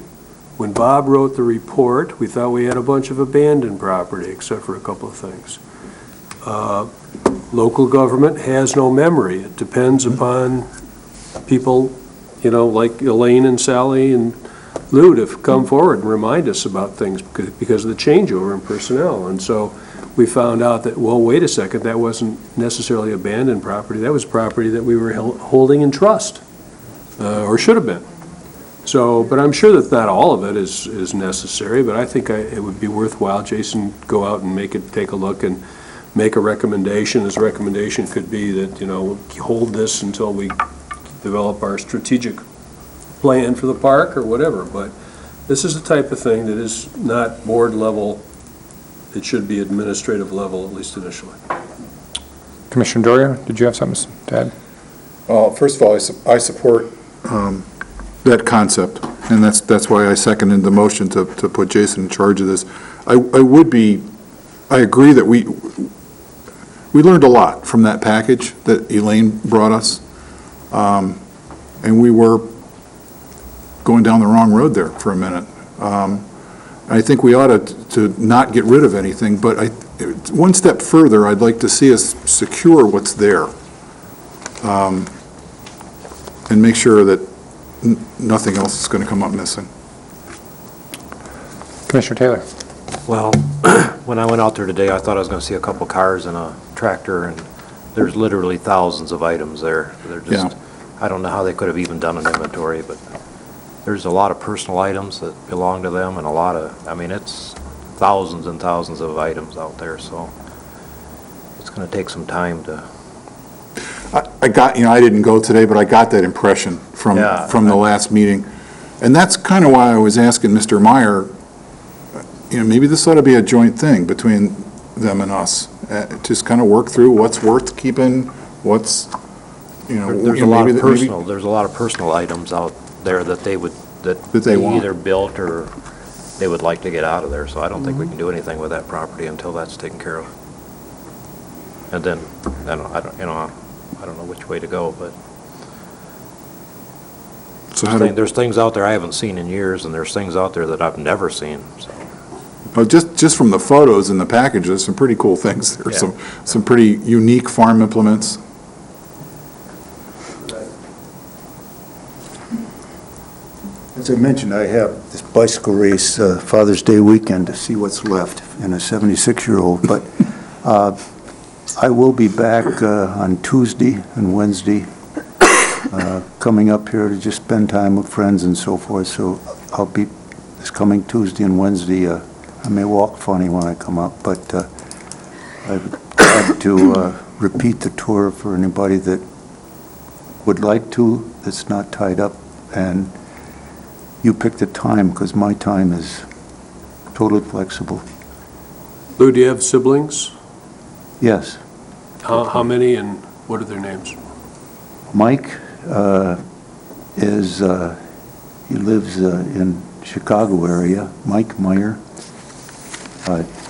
when Bob wrote the report, we thought we had a bunch of abandoned property, except for a couple of things. Local government has no memory. It depends upon people, like Elaine and Sally and Lou to come forward and remind us about things because of the changeover in personnel. And so we found out that, well, wait a second, that wasn't necessarily abandoned property. That was property that we were holding in trust, or should have been. So, but I'm sure that not all of it is necessary, but I think it would be worthwhile, Jason, go out and take a look and make a recommendation. His recommendation could be that, hold this until we develop our strategic plan for the park or whatever. But this is the type of thing that is not board level. It should be administrative level, at least initially. Commissioner Doria, did you have something to add? Well, first of all, I support that concept, and that's why I seconded the motion to put Jason in charge of this. I agree that we learned a lot from that package that Elaine brought us, and we were going down the wrong road there for a minute. I think we ought to not get rid of anything, but one step further, I'd like to see us secure what's there, and make sure that nothing else is going to come up missing. Commissioner Taylor? Well, when I went out there today, I thought I was going to see a couple cars and a tractor, and there's literally thousands of items there. They're just, I don't know how they could have even done an inventory, but there's a lot of personal items that belong to them, and it's thousands and thousands of items out there, so it's going to take some time to... I got, I didn't go today, but I got that impression from the last meeting. And that's kind of why I was asking Mr. Meyer, maybe this ought to be a joint thing between them and us. Just kind of work through what's worth keeping, what's, There's a lot of personal items out there that they want. either built or they would like to get out of there, so I don't think we can do anything with that property until that's taken care of. And then, I don't know which way to go, but there's things out there I haven't seen in years, and there's things out there that I've never seen, so. Well, just from the photos in the package, there's some pretty cool things. There's some pretty unique farm implements. As I mentioned, I have this bicycle race Father's Day weekend to see what's left in a 76-year-old, but I will be back on Tuesday and Wednesday, coming up here to just spend time with friends and so forth, so I'll be this coming Tuesday and Wednesday. I may walk funny when I come up, but I've tried to repeat the tour for anybody that would like to, that's not tied up, and you pick the time, because my time is totally flexible. Lou, do you have siblings? Yes. How many, and what are their names? Mike he lives in Chicago area, Mike Meyer,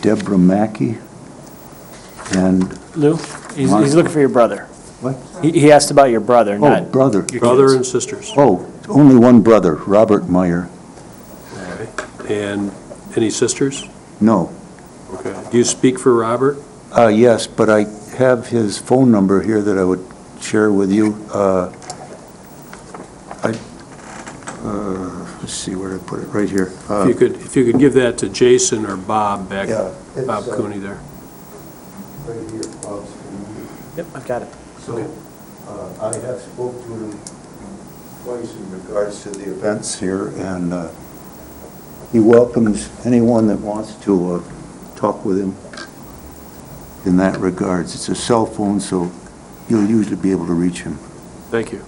Deborah Mackey, and... Lou, he's looking for your brother. What? He asked about your brother, not brother. your Brother kids. and sisters. Oh, only one brother, Robert Meyer. Okay. And any sisters? No. Okay. Do you speak for Robert? Yes, but I have his phone number here that I would share with you. Let's see where I put it, right here. If you could give that to Jason or Bob back, Yeah, it's, Bob Cooney there. Right here, Bob's phone. Yep, I've got it. So, I have spoke to him twice in regards to the events here, and he welcomes anyone that wants to talk with him in that regards. It's a cell phone, so you'll usually be able to reach him. Thank you.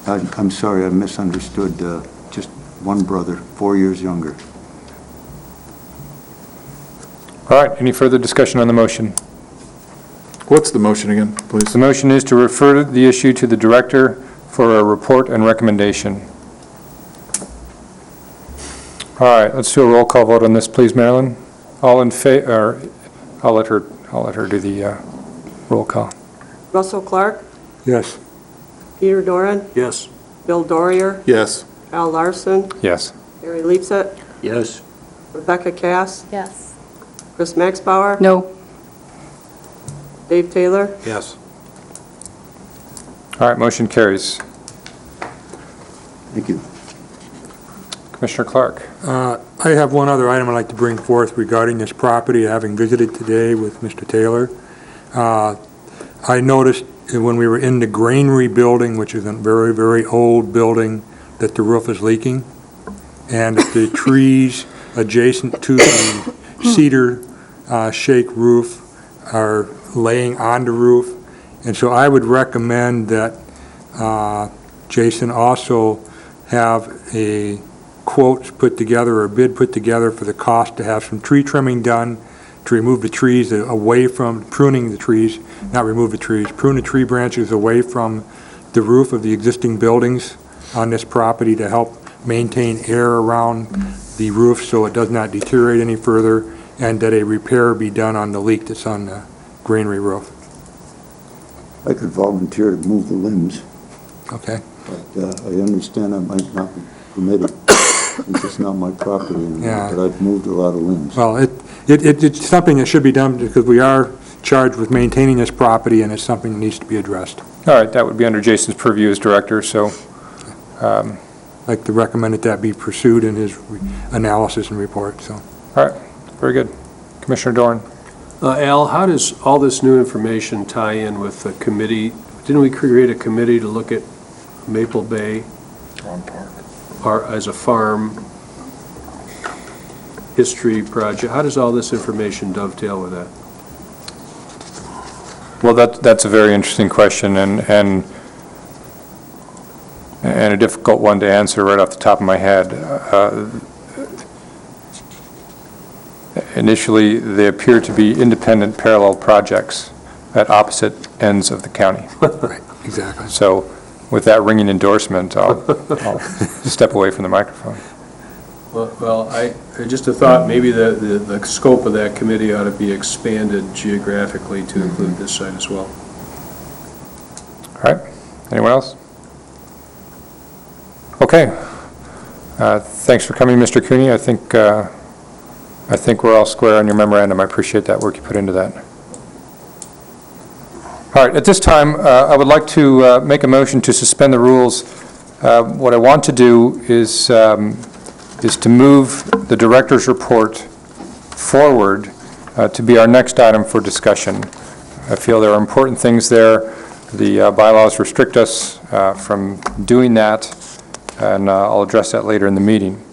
I'm sorry, I misunderstood. Just one brother, 4 years younger. All right, any further discussion on the motion? What's the motion again, please? The motion is to refer the issue to the director for a report and recommendation. All right, let's do a roll call vote on this, please, Marilyn. All in favor, I'll let her do the roll call. Russell Clark, Yes. Peter Doran, Yes. Bill Dorrier, Yes. Al Larson, Yes. Harry Leipsit, Yes. Rebecca Cass, Yes. Chris Maxbauer, No. Dave Taylor, Yes. All right, motion carries. Thank you. Commissioner Clark. I have one other item I'd like to bring forth regarding this property, having visited today with Mr. Taylor. I noticed when we were in the granary building, which is a very, very old building, that the roof is leaking, and that the trees adjacent to the cedar shake roof are laying on the roof. And so I would recommend that Jason also have a quote put together, or a bid put together for the cost to have some tree trimming done to remove the trees away from, pruning the trees, not remove the trees, prune the tree branches away from the roof of the existing buildings on this property to help maintain air around the roof so it does not deteriorate any further, and that a repair be done on the leak that's on the granary roof. I could volunteer to move the limbs, Okay? but I understand I might not be permitted. It's not my property anymore, Yeah. but I've moved a lot of limbs. Well, it's something that should be done because we are charged with maintaining this property, and it's something that needs to be addressed. All right, that would be under Jason's purview as director, so, I'd like to recommend that be pursued in his analysis and report, so. all right, very good. Commissioner Doran. Al, how does all this new information tie in with the committee? Didn't we create a committee to look at Maple Bay as a farm history project? How does all this information dovetail with that? Well, that's a very interesting question, and a difficult one to answer right off the top of my head. Initially, they appear to be independent parallel projects at opposite ends of the county. Right, exactly. So with that ringing endorsement, I'll step away from the microphone. Well, just a thought, maybe the scope of that committee ought to be expanded geographically to include this site as well. All right, anyone else? Okay. Thanks for coming, Mr. Cooney. I think we're all square on your memorandum. I appreciate that work you put into that. All right, at this time, I would like to make a motion to suspend the rules. What I want to do is to move the director's report forward to be our next item for discussion. I feel there are important things there. The bylaws restrict us from doing that, and I'll address that later in the meeting.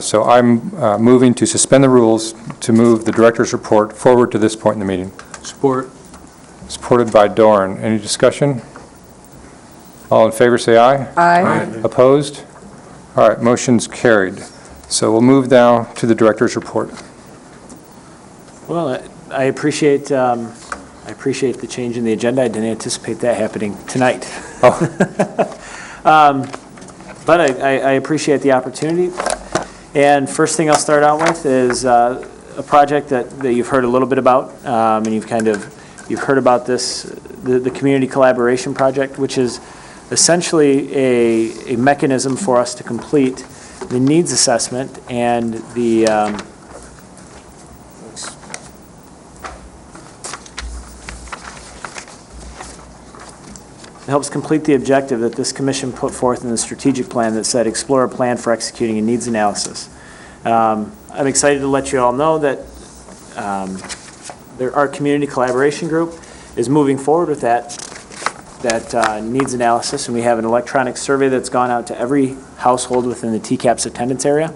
So I'm moving to suspend the rules to move the director's report forward to this point in the meeting. Support. Supported by Doran. Any discussion? All in favor, say aye. Aye. Opposed? All right, motion's carried. So we'll move now to the director's report. Well, I appreciate the change in the agenda. I didn't anticipate that happening tonight. But I appreciate the opportunity. And first thing I'll start out with is a project that you've heard a little bit about, and you've heard about this, the Community Collaboration Project, which is essentially a mechanism for us to complete the needs assessment and the it helps complete the objective that this commission put forth in the strategic plan that said explore a plan for executing a needs analysis. I'm excited to let you all know that our community collaboration group is moving forward with that needs analysis, and we have an electronic survey that's gone out to every household within the TCAPS attendance area.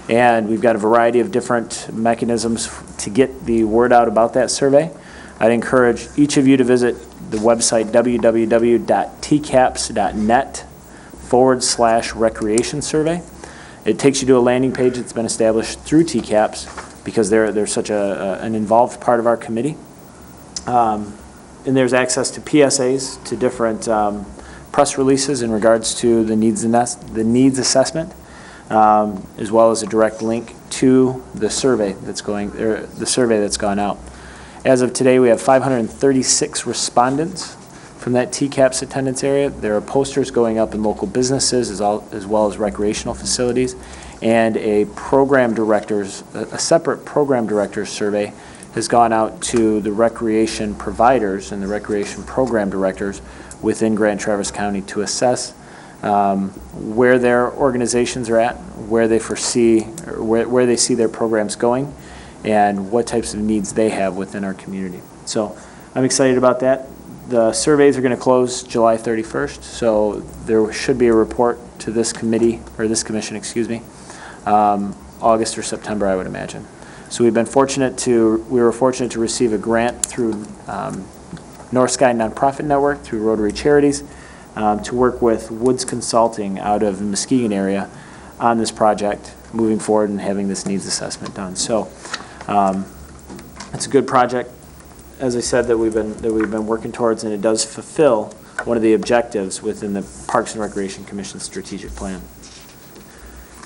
And we've got a variety of different mechanisms to get the word out about that survey. I'd encourage each of you to visit the website www.tcaps.net/recreation survey. It takes you to a landing page that's been established through TCAPS because they're such an involved part of our committee. And there's access to PSAs, to different press releases in regards to the needs assessment, as well as a direct link to the survey that's gone out. As of today, we have 536 respondents from that TCAPS attendance area. There are posters going up in local businesses as well as recreational facilities, and a separate program directors survey has gone out to the recreation providers and the recreation program directors within Grand Traverse County to assess where their organizations are at, where they foresee, or where they see their programs going, and what types of needs they have within our community. So I'm excited about that. The surveys are going to close July 31st, so there should be a report to this committee, or this commission, excuse me, August or September, I would imagine. So we were fortunate to receive a grant through North Sky Nonprofit Network, through Rotary Charities, to work with Woods Consulting out of the Muskegon area on this project, moving forward and having this needs assessment done. So it's a good project, as I said, that we've been working towards, and it does fulfill one of the objectives within the Parks and Recreation Commission's strategic plan.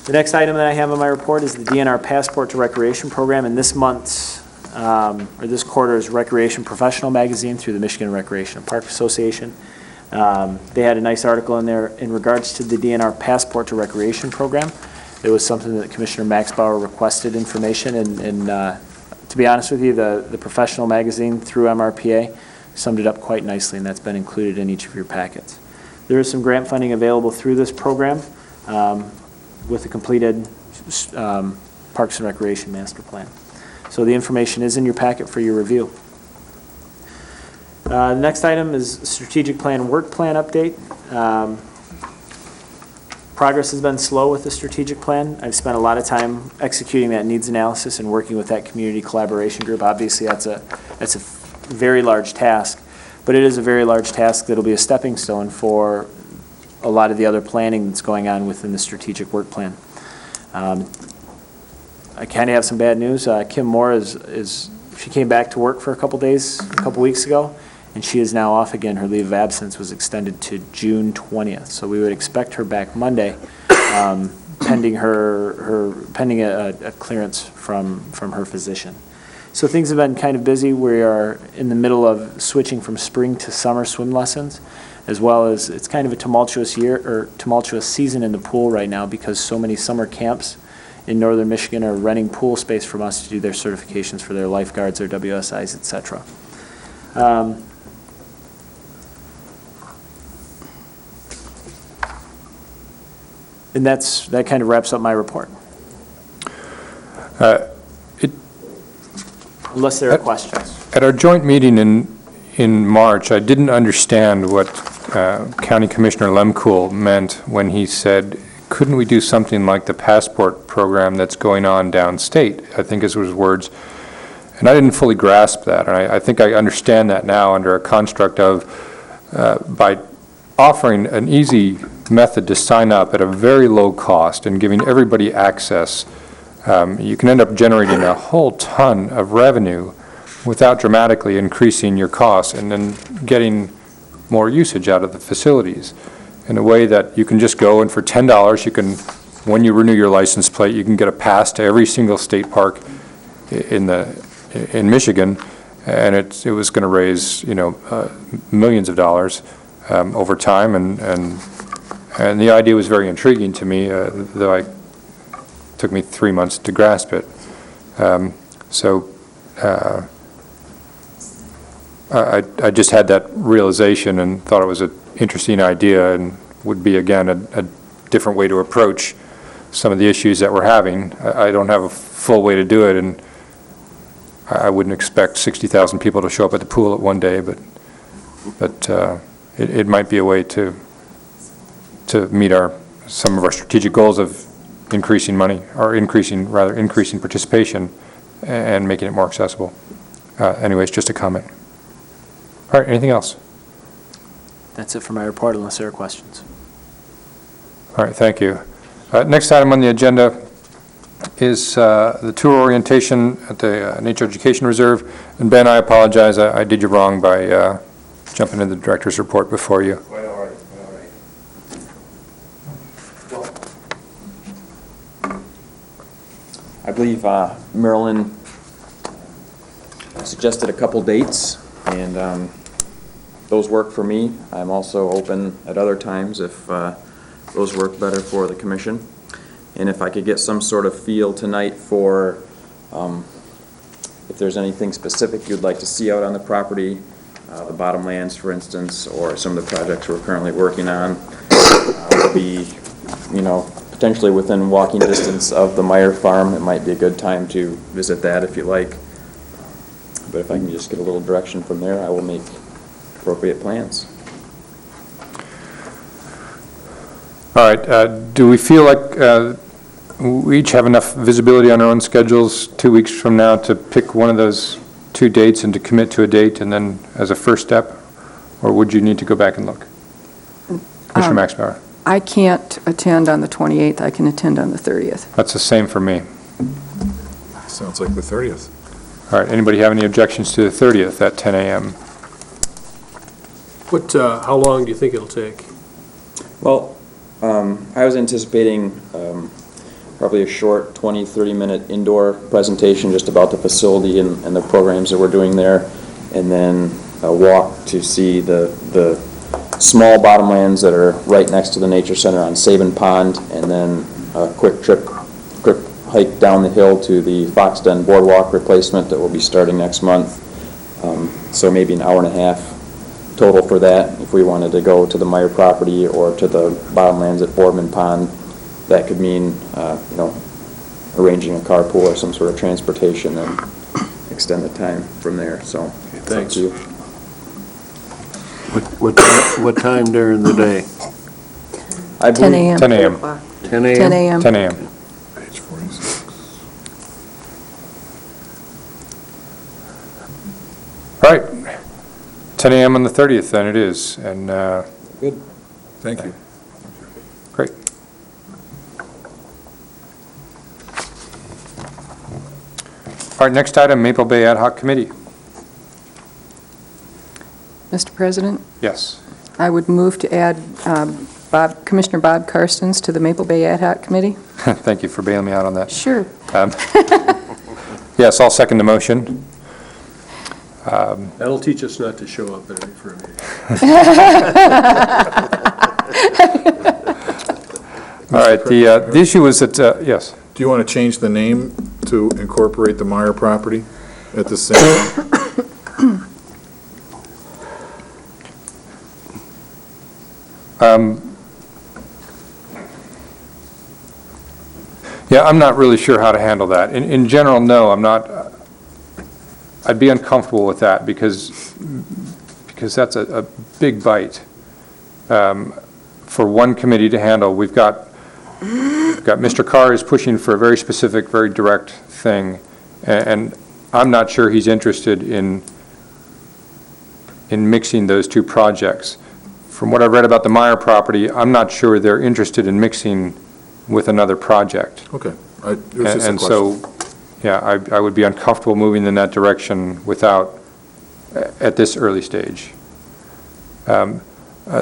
The next item that I have on my report is the DNR Passport to Recreation program, and this month's, or this quarter's Recreation Professional magazine through the Michigan Recreation and Park Association. They had a nice article in there in regards to the DNR Passport to Recreation program. It was something that Commissioner Max Bauer requested information, and to be honest with you, the professional magazine through MRPA summed it up quite nicely, and that's been included in each of your packets. There is some grant funding available through this program with the completed Parks and Recreation Master Plan. So the information is in your packet for your review. The next item is strategic plan work plan update. Progress has been slow with the strategic plan. I've spent a lot of time executing that needs analysis and working with that community collaboration group. Obviously, that's a very large task, but it is a very large task that'll be a stepping stone for a lot of the other planning that's going on within the strategic work plan. I kind of have some bad news. Kim Moore she came back to work for a couple weeks ago, and she is now off again. Her leave of absence was extended to June 20th, so we would expect her back Monday, pending a clearance from her physician. So things have been kind of busy. We are in the middle of switching from spring to summer swim lessons, as well as it's kind of a tumultuous season in the pool right now because so many summer camps in northern Michigan are renting pool space from us to do their certifications for their lifeguards, their WSIs, etc. And that kind of wraps up my report. Unless there are questions. At our joint meeting in March, I didn't understand what County Commissioner Lemkool meant when he said, couldn't we do something like the passport program that's going on downstate? I think is his words. And I didn't fully grasp that. And I think I understand that now under a construct of by offering an easy method to sign up at a very low cost and giving everybody access, you can end up generating a whole ton of revenue without dramatically increasing your costs and then getting more usage out of the facilities in a way that you can just go and for $10 you can, when you renew your license plate, you can get a pass to every single state park in Michigan, and it was going to raise millions of dollars over time, and the idea was very intriguing to me, though it took me 3 months to grasp it. I just had that realization and thought it was an interesting idea and would be, again, a different way to approach some of the issues that we're having. I don't have a full way to do it, and I wouldn't expect 60,000 people to show up at the pool at one day, but it might be a way to meet some of our strategic goals of increasing money, or increasing participation and making it more accessible. Anyways, just a comment. All right, anything else? That's it for my report unless there are questions. All right, thank you. Next item on the agenda is the tour orientation at the Nature Education Reserve. And Ben, I apologize, I did you wrong by jumping into the director's report before you. Quite all right, quite all right. I believe Marilyn suggested a couple dates, and those work for me. I'm also open at other times if those work better for the commission. And if I could get some sort of feel tonight for if there's anything specific you'd like to see out on the property, the bottomlands, for instance, or some of the projects we're currently working on, will be, potentially within walking distance of the Meyer Farm. It might be a good time to visit that if you like. But if I can just get a little direction from there, I will make appropriate plans. All right, do we feel like we each have enough visibility on our own schedules 2 weeks from now to pick one of those 2 dates and to commit to a date and then as a first step? Or would you need to go back and look? Commissioner Maxbauer. I can't attend on the 28th. I can attend on the 30th. That's the same for me. Sounds like the 30th. All right, anybody have any objections to the 30th at 10 a.m.? How long do you think it'll take? Well, I was anticipating probably a short 20, 30-minute indoor presentation just about the facility and the programs that we're doing there, and then a walk to see the small bottomlands that are right next to the Nature Center on Sabin Pond, and then a quick hike down the hill to the Fox Den Boardwalk replacement that will be starting next month. So maybe an hour and a half total for that. If we wanted to go to the Meyer property or to the bottomlands at Boardman Pond, that could mean, arranging a carpool or some sort of transportation and extend the time from there. So, it's up to you. What time during the day? 10 a.m. 10 a.m. 10 a.m.? 10 a.m. 10 a.m. Page 46. All right, 10 a.m. on the 30th, then it is, and Good. Thank you. great. All right, next item, Maple Bay Ad Hoc Committee. Mr. President, Yes. I would move to add Commissioner Bob Karstens to the Maple Bay Ad Hoc Committee. Thank you for bailing me out on that. Sure. Yes, I'll second the motion. That'll teach us not to show up for a meeting. All right, the issue was that, yes. Do you want to change the name to incorporate the Meyer property at the same time? Yeah, I'm not really sure how to handle that. In general, no, I'm not. I'd be uncomfortable with that because that's a big bite for one committee to handle. We've got Mr. Carr is pushing for a very specific, very direct thing, and I'm not sure he's interested in mixing those 2 projects. From what I've read about the Meyer property, I'm not sure they're interested in mixing with another project. Okay. It was just a And question. so, yeah, I would be uncomfortable moving in that direction without, at this early stage. The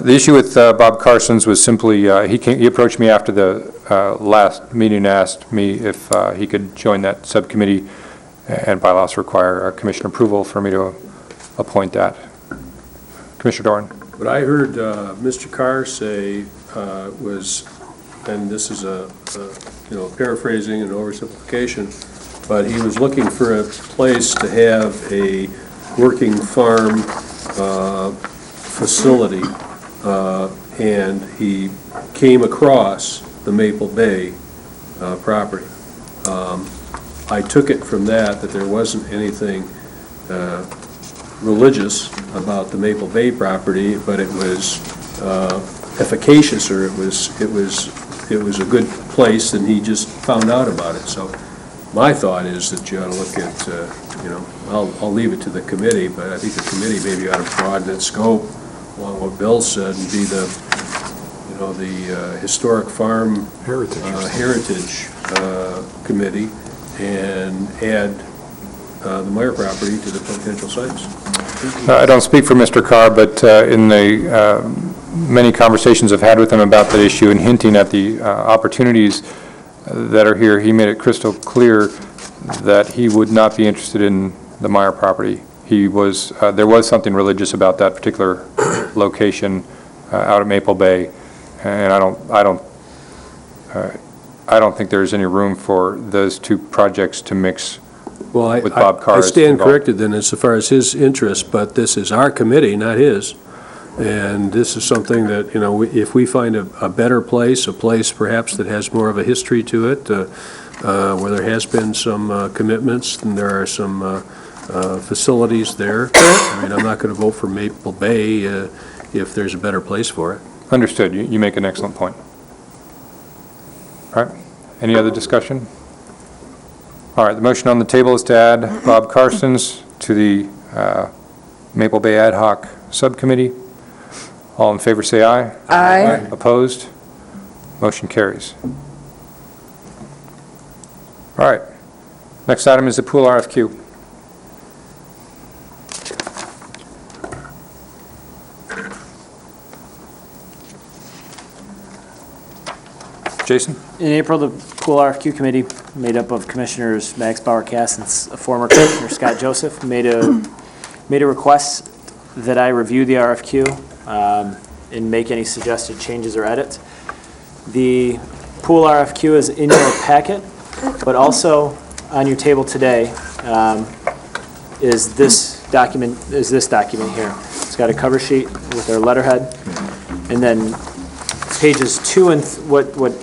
issue with Bob Carson's was simply, he approached me after the last meeting and asked me if he could join that subcommittee, and bylaws require commission approval for me to appoint that. Commissioner Doran. What I heard Mr. Carr say was, and this is a paraphrasing and oversimplification, but he was looking for a place to have a working farm facility, and he came across the Maple Bay property. I took it from that there wasn't anything religious about the Maple Bay property, but it was efficacious, or it was it was a good place, and he just found out about it. So my thought is that you ought to look at, I'll leave it to the committee, but I think the committee maybe ought to broaden its scope along what Bill said and be the Historic Farm Heritage Committee and add the Meyer property to the potential sites. I don't speak for Mr. Carr, but in the many conversations I've had with him about that issue and hinting at the opportunities that are here, he made it crystal clear that he would not be interested in the Meyer property. He was, there was something religious about that particular location out at Maple Bay, and I don't think there's any room for those two projects to mix. Well, with Bob Carr I stand involved. corrected then as far as his interest, but this is our committee, not his. And this is something that, if we find a better place, a place perhaps that has more of a history to it, where there has been some commitments and there are some facilities there. I mean, I'm not going to vote for Maple Bay if there's a better place for it. Understood. You make an excellent point. All right. Any other discussion? All right. The motion on the table is to add Bob Carstens to the Maple Bay Ad Hoc Subcommittee. All in favor say aye. Aye. Opposed? Motion carries. All right. Next item is the pool RFQ. Jason? In April, the pool RFQ committee, made up of Commissioners Max Bauer-Cass and former Commissioner Scott Joseph, made a request that I review the RFQ and make any suggested changes or edits. The pool RFQ is in your packet, but also on your table today is this document here. It's got a cover sheet with our letterhead, and then pages 2 and what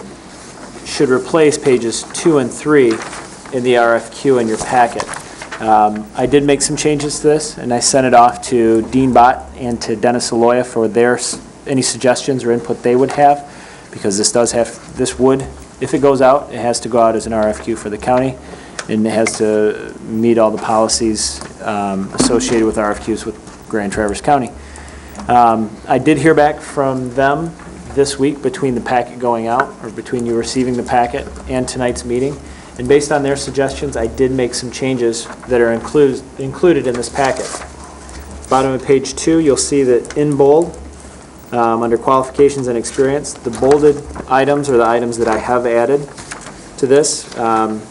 should replace pages 2 and 3 in the RFQ in your packet. I did make some changes to this, and I sent it off to Dean Bott and to Dennis Aloya for any suggestions or input they would have, because this would, if it goes out, it has to go out as an RFQ for the county, and it has to meet all the policies associated with RFQs with Grand Traverse County. I did hear back from them this week between the packet going out, or between you receiving the packet and tonight's meeting. And based on their suggestions, I did make some changes that are included in this packet. Bottom of page 2, you'll see that in bold, under qualifications and experience, the bolded items are the items that I have added to this. And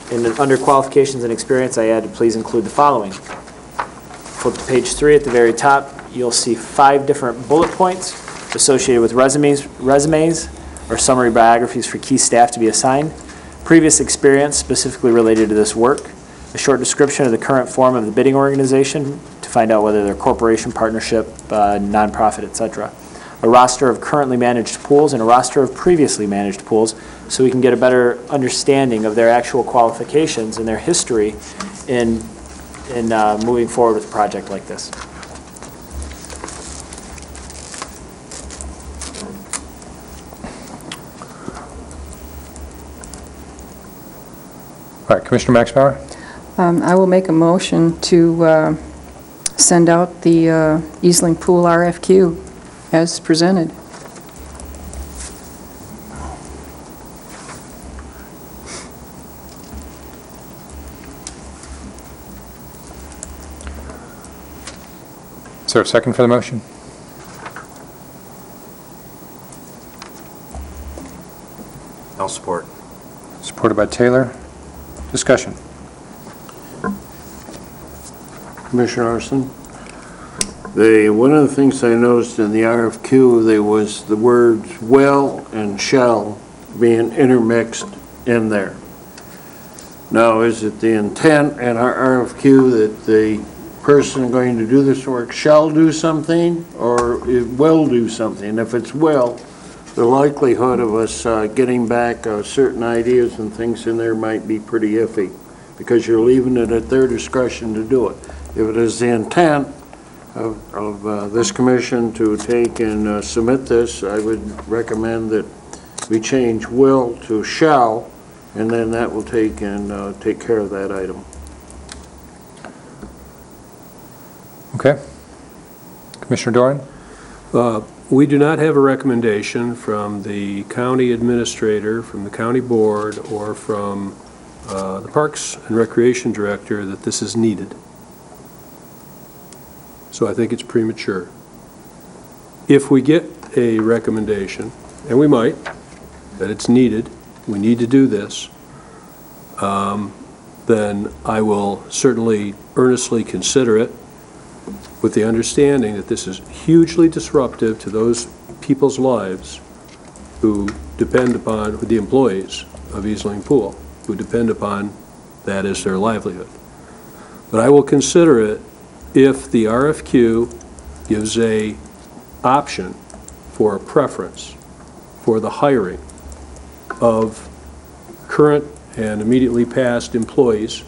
then under qualifications and experience, I added, please include the following. Flip to page 3 at the very top, you'll see 5 different bullet points associated with resumes or summary biographies for key staff to be assigned, previous experience specifically related to this work, a short description of the current form of the bidding organization to find out whether they're corporation, partnership, nonprofit, etc., a roster of currently managed pools and a roster of previously managed pools, so we can get a better understanding of their actual qualifications and their history in moving forward with a project like this. All right, Commissioner Max Bauer? I will make a motion to send out the Easling Pool RFQ as presented. Is there a second for the motion? I'll support. Supported by Taylor. Discussion. Commissioner Arson? One of the things I noticed in the RFQ, there was the words "well" and "shall" being intermixed in there. Now, is it the intent in our RFQ that the person going to do this work shall do something, or it will do something? If it's will, the likelihood of us getting back certain ideas and things in there might be pretty iffy, because you're leaving it at their discretion to do it. If it is the intent of this commission to take and submit this, I would recommend that we change will to shall, and then that will take care of that item. Okay. Commissioner Doran? We do not have a recommendation from the county administrator, from the county board, or from the Parks and Recreation Director that this is needed. So I think it's premature. If we get a recommendation, and we might, that it's needed, we need to do this, then I will certainly earnestly consider it with the understanding that this is hugely disruptive to those people's lives who depend upon, the employees of Easling Pool, who depend upon that as their livelihood. But I will consider it if the RFQ gives a option for a preference for the hiring of current and immediately past employees,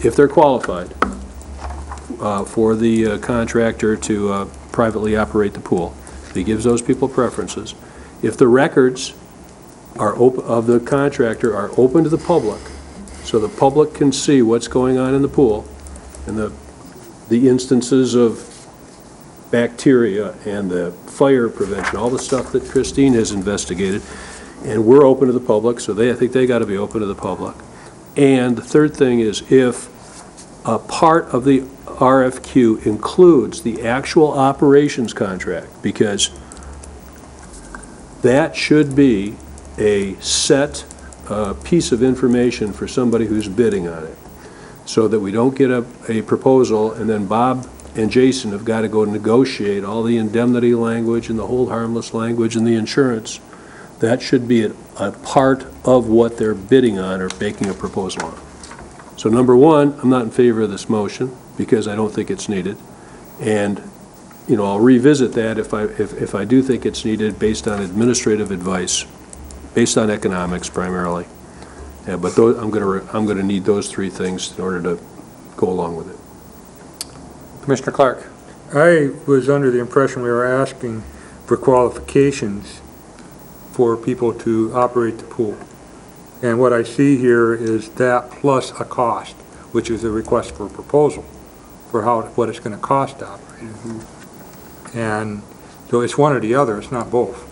if they're qualified, for the contractor to privately operate the pool. He gives those people preferences. If the records of the contractor are open to the public, so the public can see what's going on in the pool, and the instances of bacteria and the fire prevention, all the stuff that Christine has investigated, and we're open to the public, so I think they got to be open to the public. And the third thing is if a part of the RFQ includes the actual operations contract, because that should be a set piece of information for somebody who's bidding on it, so that we don't get a proposal and then Bob and Jason have got to go negotiate all the indemnity language and the hold harmless language and the insurance. That should be a part of what they're bidding on or making a proposal on. So number one, I'm not in favor of this motion because I don't think it's needed. And, you know, I'll revisit that if I do think it's needed based on administrative advice, based on economics primarily. Yeah, but I'm going to need those three things in order to go along with it. Commissioner Clark? I was under the impression we were asking for qualifications for people to operate the pool. And what I see here is that plus a cost, which is a request for a proposal for what it's going to cost to operate it. Mm-hmm. And so it's one or the other, it's not both.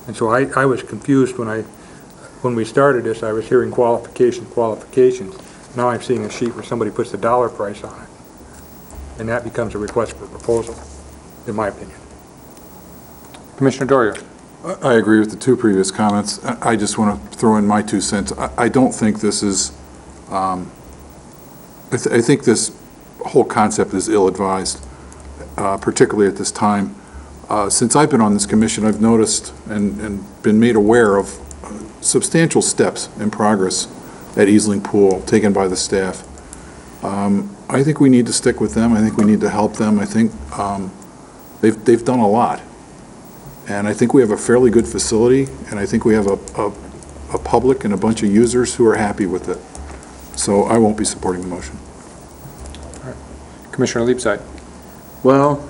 And so I was confused when we started this, I was hearing qualifications. Now I'm seeing a sheet where somebody puts the dollar price on it. And that becomes a request for a proposal, in my opinion. Commissioner Dorier? I agree with the two previous comments. I just want to throw in my 2 cents. I don't think this is, I think this whole concept is ill-advised, particularly at this time. Since I've been on this commission, I've noticed and been made aware of substantial steps in progress at Easling Pool taken by the staff. I think we need to stick with them. I think we need to help them. I think they've done a lot. And I think we have a fairly good facility, and I think we have a public and a bunch of users who are happy with it. So I won't be supporting the motion. All right. Commissioner Leapside? Well,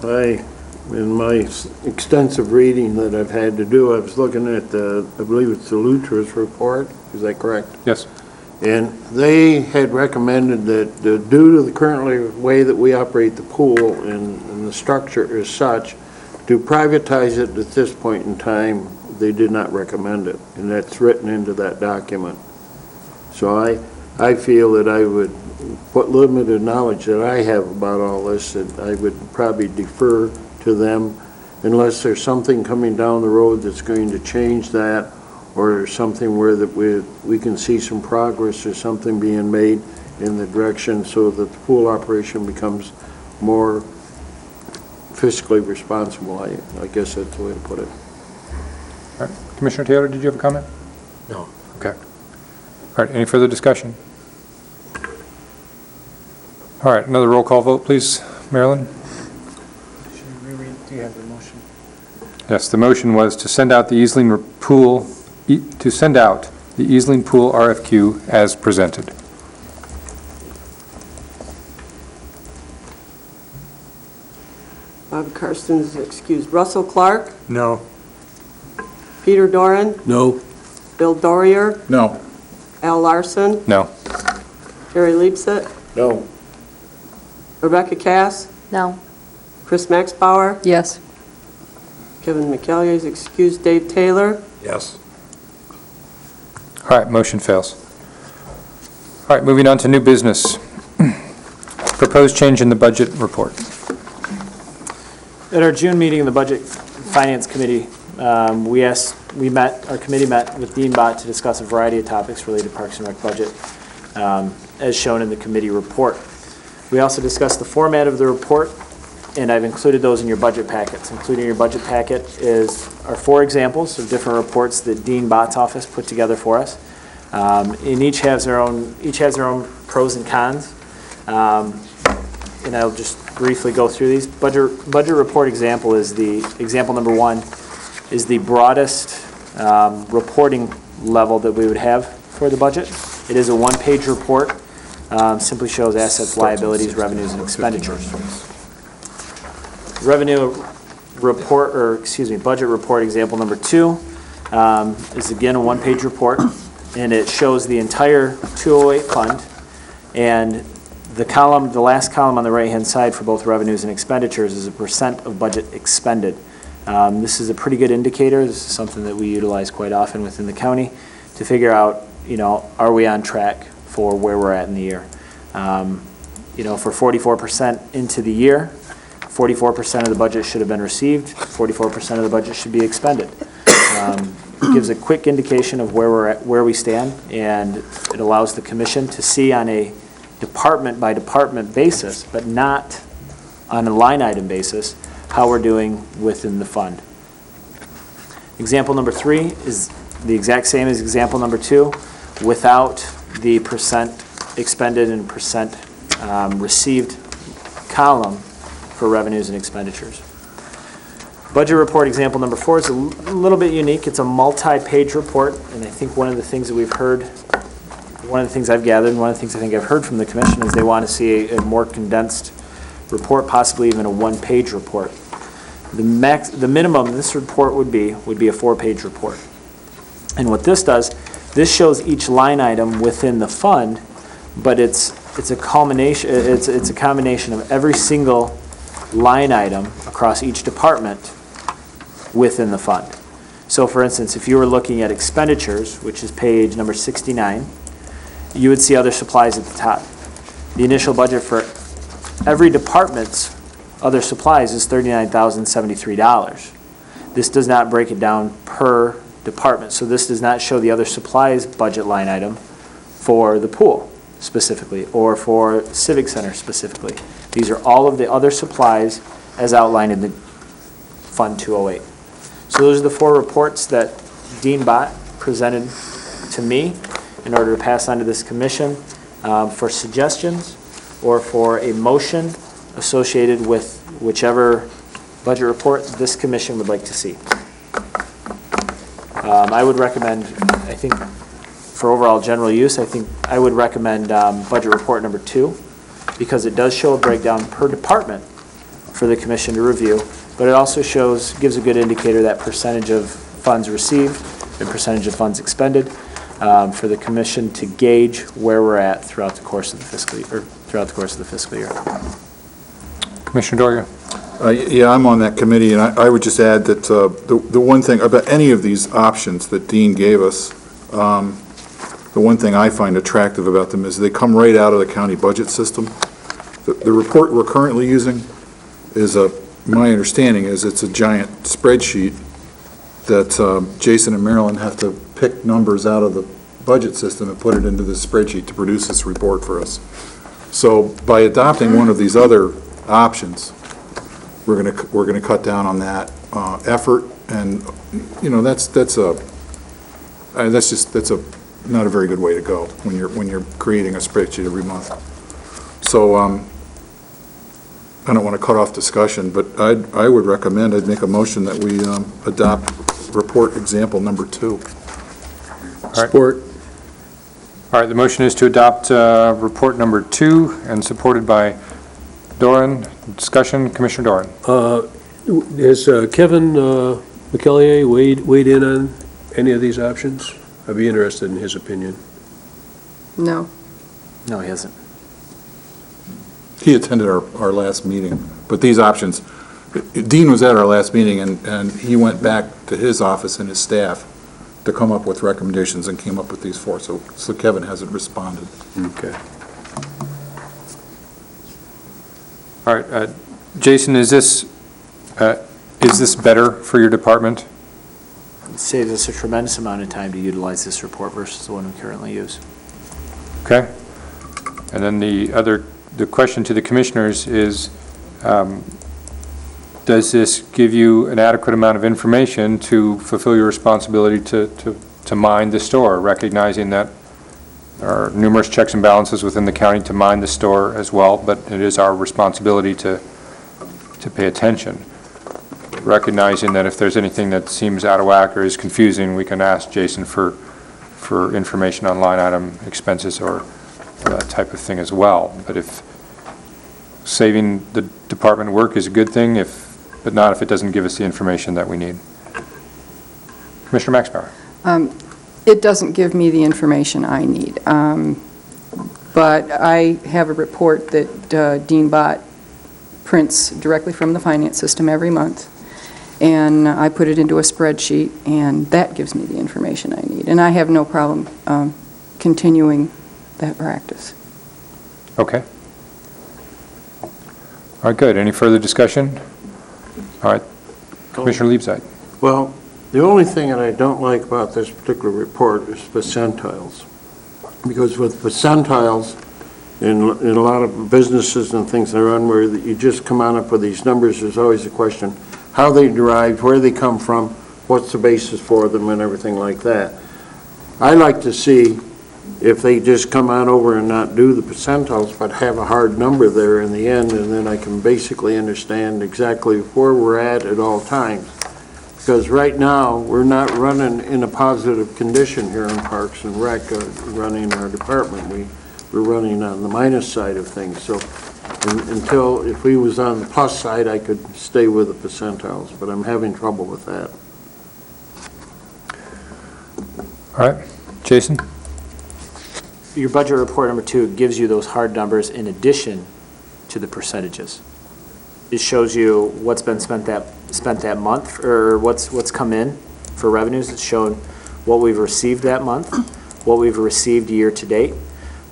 in my extensive reading that I've had to do, I was looking at I believe it's the Lutra's report, is that correct? Yes. And they had recommended that due to the currently way that we operate the pool and the structure is such, to privatize it at this point in time, they did not recommend it, and that's written into that document. So I feel that I would, what limited knowledge that I have about all this, that I would probably defer to them unless there's something coming down the road that's going to change that, or something where that we can see some progress or something being made in the direction so that the pool operation becomes more fiscally responsible. I guess that's the way to put it. All right. Commissioner Taylor, did you have a comment? No. Okay. All right, any further discussion? All right, another roll call vote, please. Marilyn? Do you have the motion? Yes, the motion was to send out the Easling Pool, RFQ as presented. Bob Carson's excused. Russell Clark, No. Peter Doran, No? Bill Dorier, No. Al Larson, No. Jerry Leipzig, No. Rebecca Cass, No. Chris Maxbauer, Yes. Kevin McCallier is excused. Dave Taylor, Yes. All right, motion fails. All right, moving on to new business. Proposed change in the budget report. At our June meeting of the Budget Finance Committee, our committee met with Dean Bott to discuss a variety of topics related to Parks and Rec budget, as shown in the committee report. We also discussed the format of the report, and I've included those in your budget packets. Included in your budget packet are 4 examples of different reports that Dean Bott's office put together for us. And each has their own pros and cons. And I'll just briefly go through these. Budget report example is example number 1 is the broadest reporting level that we would have for the budget. It is a 1-page report, simply shows assets, liabilities, revenues, and expenditures. Budget report example number 2 is again a 1-page report, and it shows the entire 208 fund, and the last column on the right-hand side for both revenues and expenditures is a % of budget expended. This is a pretty good indicator. This is something that we utilize quite often within the county to figure out, are we on track for where we're at in the year? For 44% into the year, 44% of the budget should have been received, 44% of the budget should be expended. It gives a quick indication of where we stand, and it allows the commission to see on a department-by-department basis, but not on a line item basis, how we're doing within the fund. Example number 3 is the exact same as example number 2, without the % expended and % received column for revenues and expenditures. Budget report example number 4 is a little bit unique. It's a multi-page report, and I think one of the things that we've heard, one of the things I've gathered, and one of the things I think I've heard from the commission is they want to see a more condensed report, possibly even a 1-page report. The minimum this report would be a 4-page report. And what this does, this shows each line item within the fund, but it's a combination of every single line item across each department within the fund. So for instance, if you were looking at expenditures, which is page number 69, you would see other supplies at the top. The initial budget for every department's other supplies is $39,073. This does not break it down per department, so this does not show the other supplies budget line item for the pool specifically, or for Civic Center specifically. These are all of the other supplies as outlined in the Fund 208. So those are the 4 reports that Dean Bott presented to me in order to pass on to this commission for suggestions or for a motion associated with whichever budget report this commission would like to see. I would recommend, I think, for overall general use, I would recommend budget report number 2, because it does show a breakdown per department for the commission to review, but it also gives a good indicator that percentage of funds received and percentage of funds expended for the commission to gauge where we're at throughout the course of the fiscal year. Commissioner Dorier. Yeah, I'm on that committee, and I would just add that the one thing about any of these options that Dean gave us, the one thing I find attractive about them is they come right out of the county budget system. The report we're currently using is my understanding is it's a giant spreadsheet that Jason and Marilyn have to pick numbers out of the budget system and put it into this spreadsheet to produce this report for us. So by adopting one of these other options, we're gonna cut down on that effort, and that's not a very good way to go when you're creating a spreadsheet every month. So I don't want to cut off discussion, but I would recommend, I'd make a motion that we adopt report example number 2. Support. All right, the motion is to adopt report number 2, and supported by Doran, discussion, Commissioner Doran. Has Kevin McEllier weighed in on any of these options? I'd be interested in his opinion. No. No, he hasn't. He attended our last meeting, but these options, Dean was at our last meeting, and he went back to his office and his staff to come up with recommendations and came up with these four, so Kevin hasn't responded. Okay. All right, Jason, is this better for your department? It saves us a tremendous amount of time to utilize this report versus the one we currently use. Okay. And then the question to the commissioners is, does this give you an adequate amount of information to fulfill your responsibility to mind the store, recognizing that there are numerous checks and balances within the county to mind the store as well, but it is our responsibility to pay attention, recognizing that if there's anything that seems out of whack or is confusing, we can ask Jason for information on line item expenses or that type of thing as well. But if saving the department work is a good thing, but not if it doesn't give us the information that we need. Commissioner Maxbauer. It doesn't give me the information I need. But I have a report that Dean Bott prints directly from the finance system every month, and I put it into a spreadsheet, and that gives me the information I need. And I have no problem continuing that practice. Okay. All right, good. Any further discussion? All right. Commissioner Liebzeit. Well, the only thing that I don't like about this particular report is percentiles. Because with percentiles, in a lot of businesses and things that are run where you just come on up with these numbers, there's always a question, how they derived, where they come from, what's the basis for them, and everything like that. I like to see if they just come on over and not do the percentiles, but have a hard number there in the end, and then I can basically understand exactly where we're at all times. Because right now, we're not running in a positive condition here in Parks and Rec, running our department. We're running on the minus side of things. So if we was on the plus side, I could stay with the percentiles, but I'm having trouble with that. All right. Jason? Your budget report number 2 gives you those hard numbers in addition to the percentages. It shows you what's been spent that month, or what's come in for revenues. It's shown what we've received that month, what we've received year to date,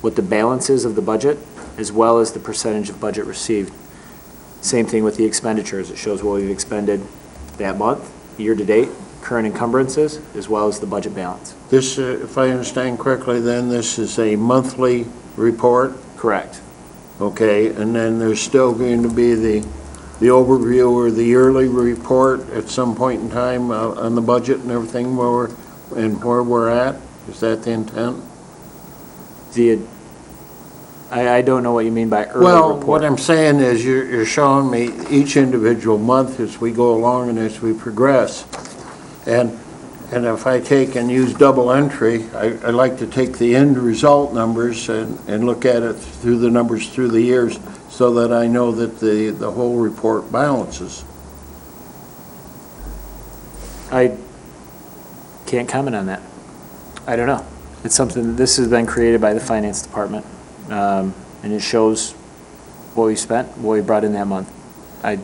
what the balance is of the budget, as well as the percentage of budget received. Same thing with the expenditures. It shows what we've expended that month, year to date, current encumbrances, as well as the budget balance. This, if I understand correctly, then this is a monthly report? Correct. Okay, and then there's still going to be the overview or the yearly report at some point in time on the budget and everything, where we're at? Is that the intent? I don't know what you mean by early Well, report. what I'm saying is you're showing me each individual month as we go along and as we progress. And if I take and use double entry, I like to take the end result numbers and look at it through the numbers through the years so that I know that the whole report balances. I can't comment on that. I don't know. It's something, this has been created by the finance department, and it shows what we spent, what we brought in that month. I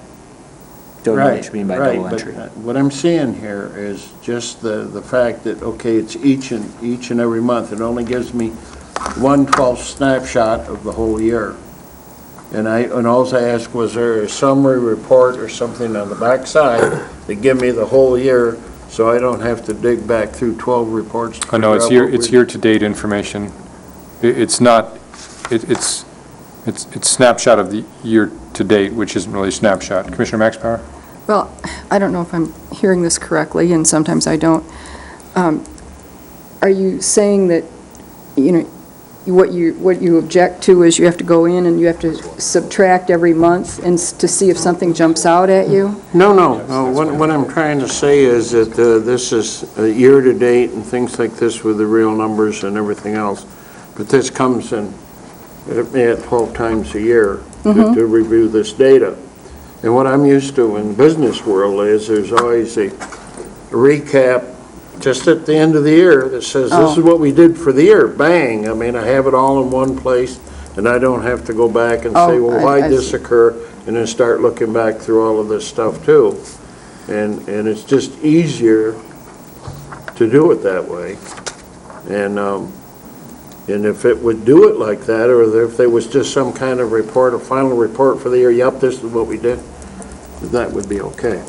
don't know what you mean by double entry. But what I'm seeing here is just the fact that, okay, it's each and every month. It only gives me 1/12 snapshot of the whole year. And all I asked, was there a summary report or something on the back side that give me the whole year so I don't have to dig back through 12 reports? Oh, no, it's year-to-date information. It's not, it's snapshot of the year-to-date, which isn't really a snapshot. Commissioner Maxbauer? Well, I don't know if I'm hearing this correctly, and sometimes I don't. Are you saying that, what you object to is you have to go in and you have to subtract every month and to see if something jumps out at you? No. What I'm trying to say is that this is year-to-date and things like this with the real numbers and everything else. But this comes in at 12 times a year. to review this data. And what I'm used to in the business world is there's always a recap just at the end of the year that says, this is what we did for the year, bang. I mean, I have it all in one place, and I don't have to go back and say, well, why did this occur? And then start looking back through all of this stuff too. And it's just easier to do it that way. And if it would do it like that, or if there was just some kind of report, a final report for the year, yep, this is what we did, that would be okay.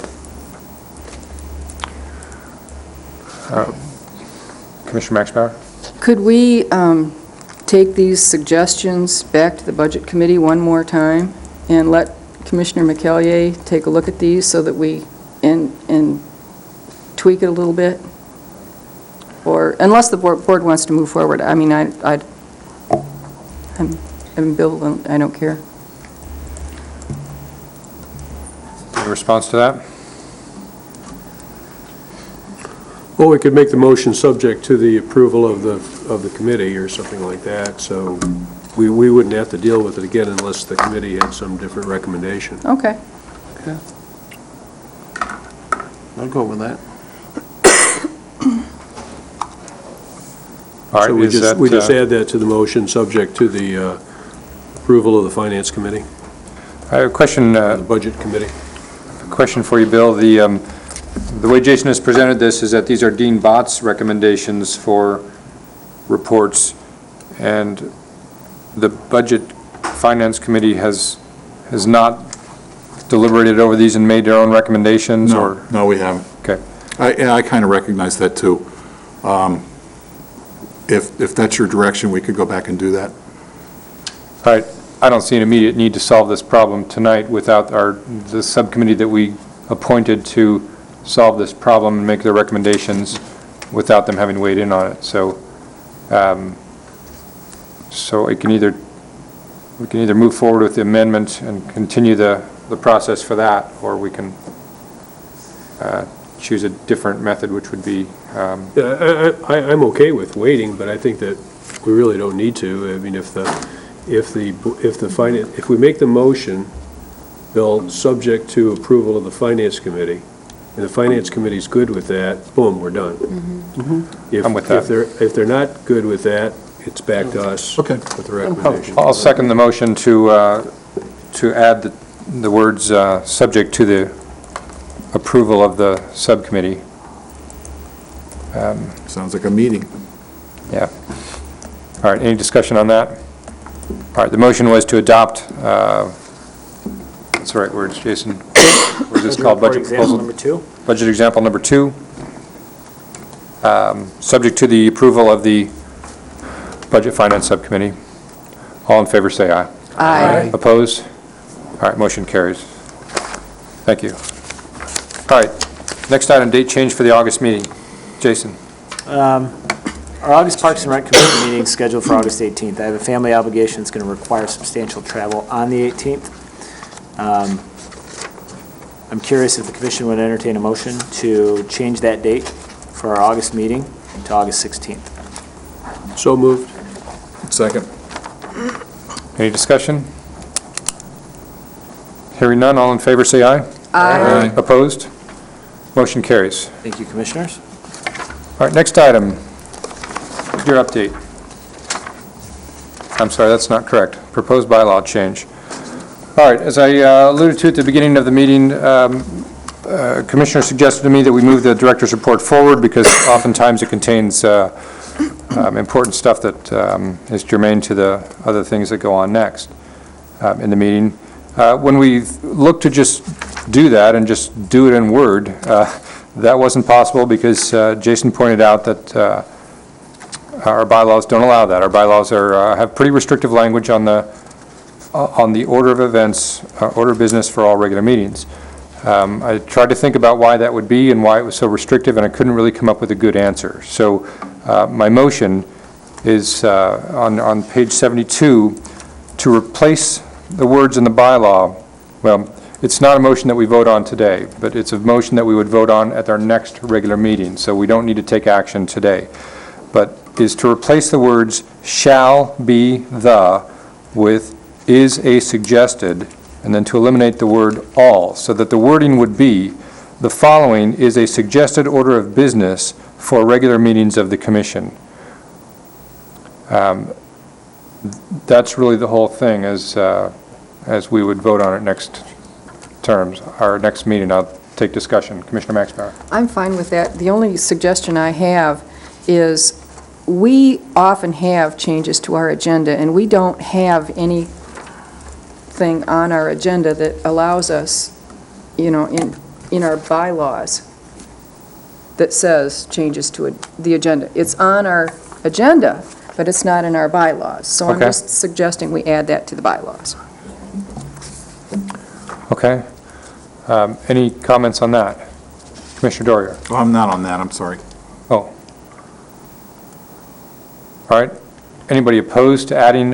Commissioner Max Bauer? Could we take these suggestions back to the Budget Committee one more time and let Commissioner McCallier take a look at these so that we, and tweak it a little bit? Or, unless the board wants to move forward, I mean, I'm ambivalent, I don't care. Any response to that? Well, we could make the motion subject to the approval of the committee or something like that, so we wouldn't have to deal with it again unless the committee had some different recommendation. Okay. I'll go with that. All right, So we just add that to the motion, subject to the approval of the Finance Committee, I have a question, the Budget Committee. question for you, Bill. The way Jason has presented this is that these are Dean Bott's recommendations for reports, and the Budget Finance Committee has not deliberated over these and made their own recommendations, or? No, we haven't. Okay. I kind of recognize that, too. If that's your direction, we could go back and do that. All right. I don't see an immediate need to solve this problem tonight without the subcommittee that we appointed to solve this problem and make their recommendations without them having weighed in on it. So, so we can either move forward with the amendment and continue the process for that, or we can choose a different method, which would be. Yeah, I'm okay with waiting, but I think that we really don't need to. I mean, if we make the motion, Bill, subject to approval of the Finance Committee, and the Finance Committee's good with that, boom, we're done. I'm with that. If they're not good with that, it's back to us with the recommendation. I'll second the motion to add the words subject to the approval of the subcommittee. Sounds like a meeting. Yeah. All right, any discussion on that? All right, the motion was to adopt, what's the right words, Jason? What is this called? Budget Example proposal? number 2? Budget example number 2, subject to the approval of the Budget Finance Subcommittee. All in favor, say aye. Aye. Opposed? All right, motion carries. Thank you. All right, next item, date change for the August meeting. Jason? Our August Parks and Rec Committee meeting is scheduled for August 18th. I have a family obligation that's going to require substantial travel on the 18th. I'm curious if the commission would entertain a motion to change that date for our August meeting to August 16th. So moved. Second. Any discussion? Hearing none, all in favor, say aye. Aye. Opposed? Motion carries. Thank you, commissioners. All right, next item, your update. I'm sorry, that's not correct. Proposed bylaw change. All right, as I alluded to at the beginning of the meeting, Commissioner suggested to me that we move the director's report forward because oftentimes it contains important stuff that is germane to the other things that go on next in the meeting. When we look to just do that and just do it in Word, that wasn't possible because Jason pointed out that our bylaws don't allow that. Our bylaws have pretty restrictive language on the order of events, order of business for all regular meetings. I tried to think about why that would be and why it was so restrictive, and I couldn't really come up with a good answer. So my motion is on page 72 to replace the words in the bylaw. Well, it's not a motion that we vote on today, but it's a motion that we would vote on at our next regular meeting, so we don't need to take action today. But is to replace the words "shall be the" with is a suggested, and then to eliminate the word all, so that the wording would be, the following is a suggested order of business for regular meetings of the commission. That's really the whole thing as we would vote on it next terms, our next meeting. I'll take discussion. Commissioner Maxbauer. I'm fine with that. The only suggestion I have is we often have changes to our agenda, and we don't have anything on our agenda that allows us, in our bylaws that says changes to the agenda. It's on our agenda, but it's not in our bylaws. So I'm Okay. just suggesting we add that to the bylaws. Okay. Any comments on that? Commissioner Dorier? Oh, I'm not on that, I'm sorry. Oh. All right. Anybody opposed to adding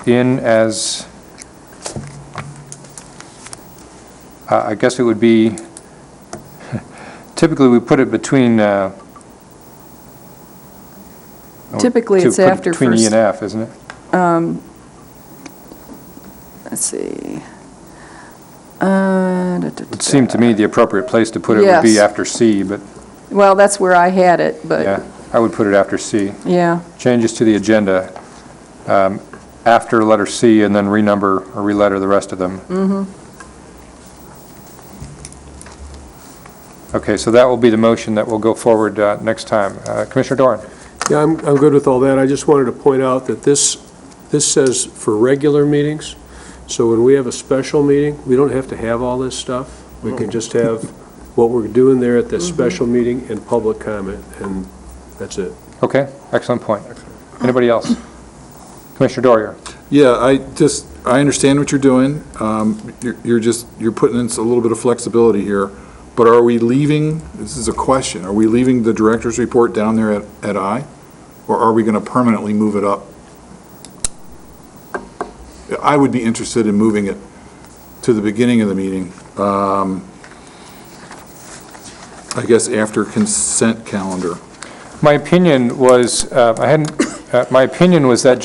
in as, I guess it would be, typically we put it between, Typically, it's put it after between E first. and F, isn't it? Let's see. It seemed to me the appropriate place to put it would be Yes. after C, but Well, that's where I had it, but, yeah, I would put it after C. yeah. Changes to the agenda after letter C, and then renumber or reletter the rest of them. Okay, so that will be the motion that will go forward next time. Commissioner Doran? Yeah, I'm good with all that. I just wanted to point out that this says for regular meetings, so when we have a special meeting, we don't have to have all this stuff. We can just have what we're doing there at the special meeting and public comment, and that's it. Okay, excellent point. Anybody else? Commissioner Dorier? Yeah, I understand what you're doing. You're putting in a little bit of flexibility here, but are we leaving, this is a question, are we leaving the director's report down there at I? Or are we going to permanently move it up? I would be interested in moving it to the beginning of the meeting. I guess after consent calendar. My opinion was, my opinion was that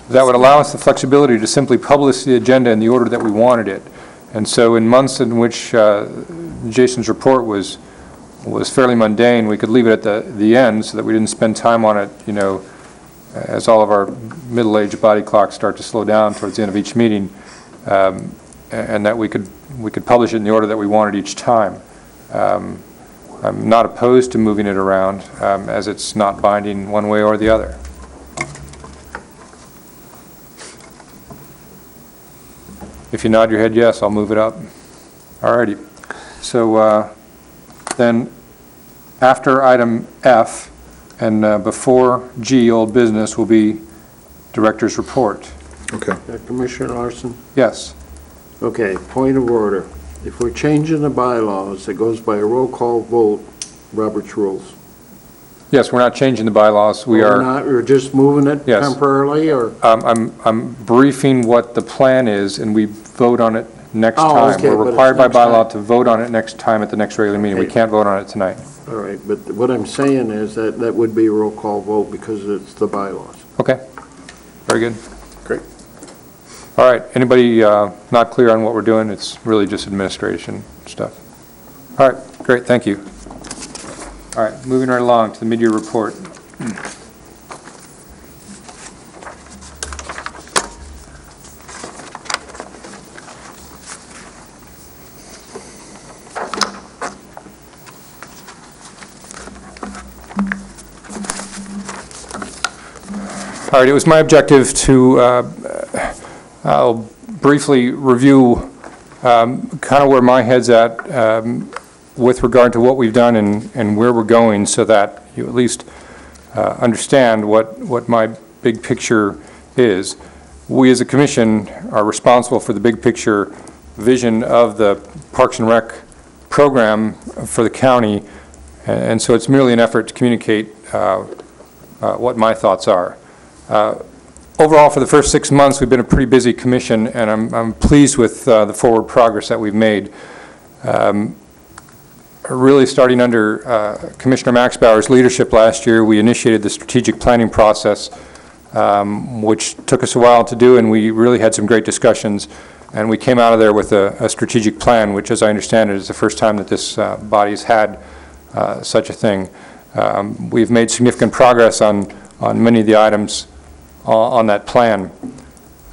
that would allow us the flexibility to simply publish the agenda in the order that we wanted it. And so in months in which Jason's report was fairly mundane, we could leave it at the end so that we didn't spend time on it, as all of our middle-aged body clocks start to slow down towards the end of each meeting, and that we could publish it in the order that we wanted each time. I'm not opposed to moving it around, as it's not binding one way or the other. If you nod your head yes, I'll move it up. All righty. So then, after item F and before G, old business, will be director's report. Okay. Commissioner Larson? Yes. Okay, point of order. If we're changing the bylaws, it goes by a roll call vote, Robert's rules. Yes, we're not changing the bylaws. We're just moving it Yes. temporarily, or? I'm briefing what the plan is, and we vote on it next Oh, time. okay, We're but it's required by next bylaw time. to vote on it next time at the next regular meeting. We Okay. can't vote on it tonight. All right, but what I'm saying is that would be a roll call vote because it's the bylaws. Okay, very good. Great. All right, anybody not clear on what we're doing? It's really just administration stuff. All right, great, thank you. All right, moving right along to the mid-year report. All right, it was my objective to, I'll briefly review kind of where my head's at with regard to what we've done and where we're going, so that you at least understand what my big picture is. We as a commission are responsible for the big picture vision of the Parks and Rec program for the county, and so it's merely an effort to communicate what my thoughts are. Overall, for the first 6 months, we've been a pretty busy commission, and I'm pleased with the forward progress that we've made. Really starting under Commissioner Maxbauer's leadership last year, we initiated the strategic planning process which took us a while to do, and we really had some great discussions. And we came out of there with a strategic plan, which, as I understand it, is the first time that this body has had such a thing. We've made significant progress on many of the items on that plan.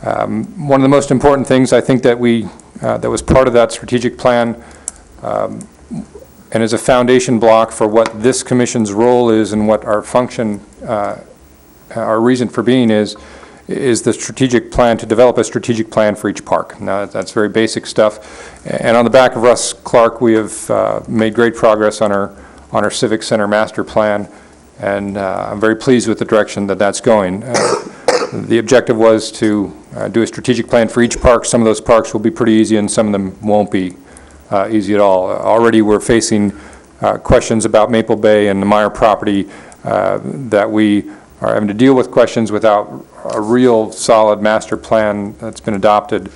One of the most important things I think that that was part of that strategic plan and is a foundation block for what this commission's role is and what our function, our reason for being is the strategic plan, to develop a strategic plan for each park. Now, that's very basic stuff. And on the back of Russ Clark, we have made great progress on our Civic Center master plan, and I'm very pleased with the direction that that's going. The objective was to do a strategic plan for each park. Some of those parks will be pretty easy, and some of them won't be easy at all. Already we're facing questions about Maple Bay and the Meyer property that we are having to deal with questions without a real solid master plan that's been adopted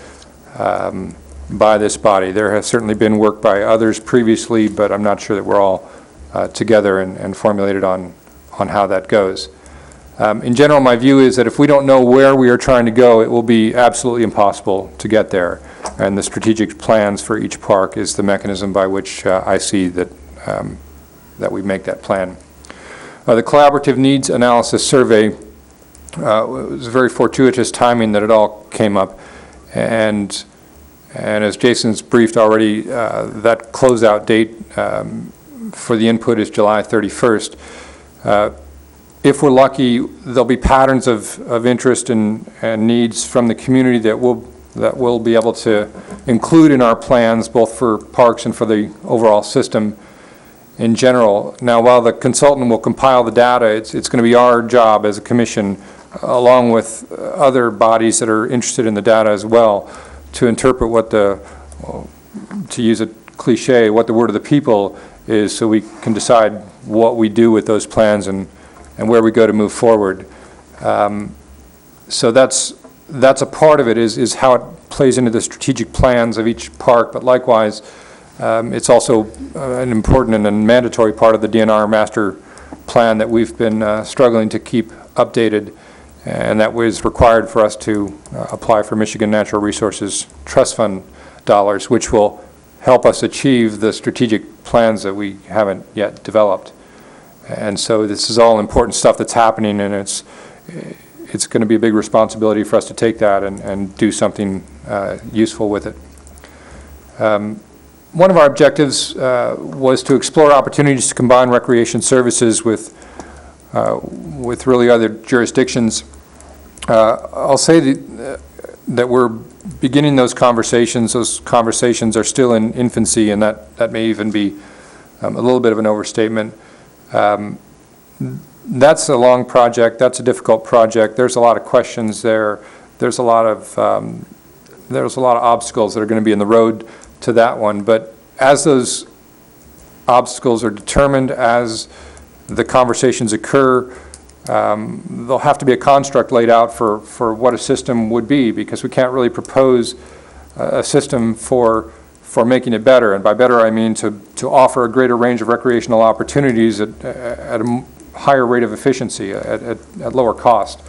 by this body. There has certainly been work by others previously, but I'm not sure that we're all together and formulated on how that goes. In general, my view is that if we don't know where we are trying to go, it will be absolutely impossible to get there. And the strategic plans for each park is the mechanism by which I see that we make that plan. The Collaborative Needs Analysis Survey, it was very fortuitous timing that it all came up. And as Jason's briefed already, that closeout date for the input is July 31st. If we're lucky, there'll be patterns of interest and needs from the community that we'll be able to include in our plans, both for parks and for the overall system in general. Now, while the consultant will compile the data, it's going to be our job as a commission, along with other bodies that are interested in the data as well, to interpret what to use a cliche, what the word of the people is, so we can decide what we do with those plans and where we go to move forward. So that's a part of it, is how it plays into the strategic plans of each park, but likewise, it's also an important and a mandatory part of the DNR master plan that we've been struggling to keep updated, and that was required for us to apply for Michigan Natural Resources Trust Fund dollars, which will help us achieve the strategic plans that we haven't yet developed. And so this is all important stuff that's happening, and it's going to be a big responsibility for us to take that and do something useful with it. One of our objectives was to explore opportunities to combine recreation services with really other jurisdictions. I'll say that we're beginning those conversations. Those conversations are still in infancy, and that may even be a little bit of an overstatement. That's a long project. That's a difficult project. There's a lot of questions there. There's a lot of obstacles that are going to be in the road to that one. But as those obstacles are determined, as the conversations occur, there'll have to be a construct laid out for what a system would be, because we can't really propose a system for making it better. And by better, I mean to offer a greater range of recreational opportunities at a higher rate of efficiency, at lower cost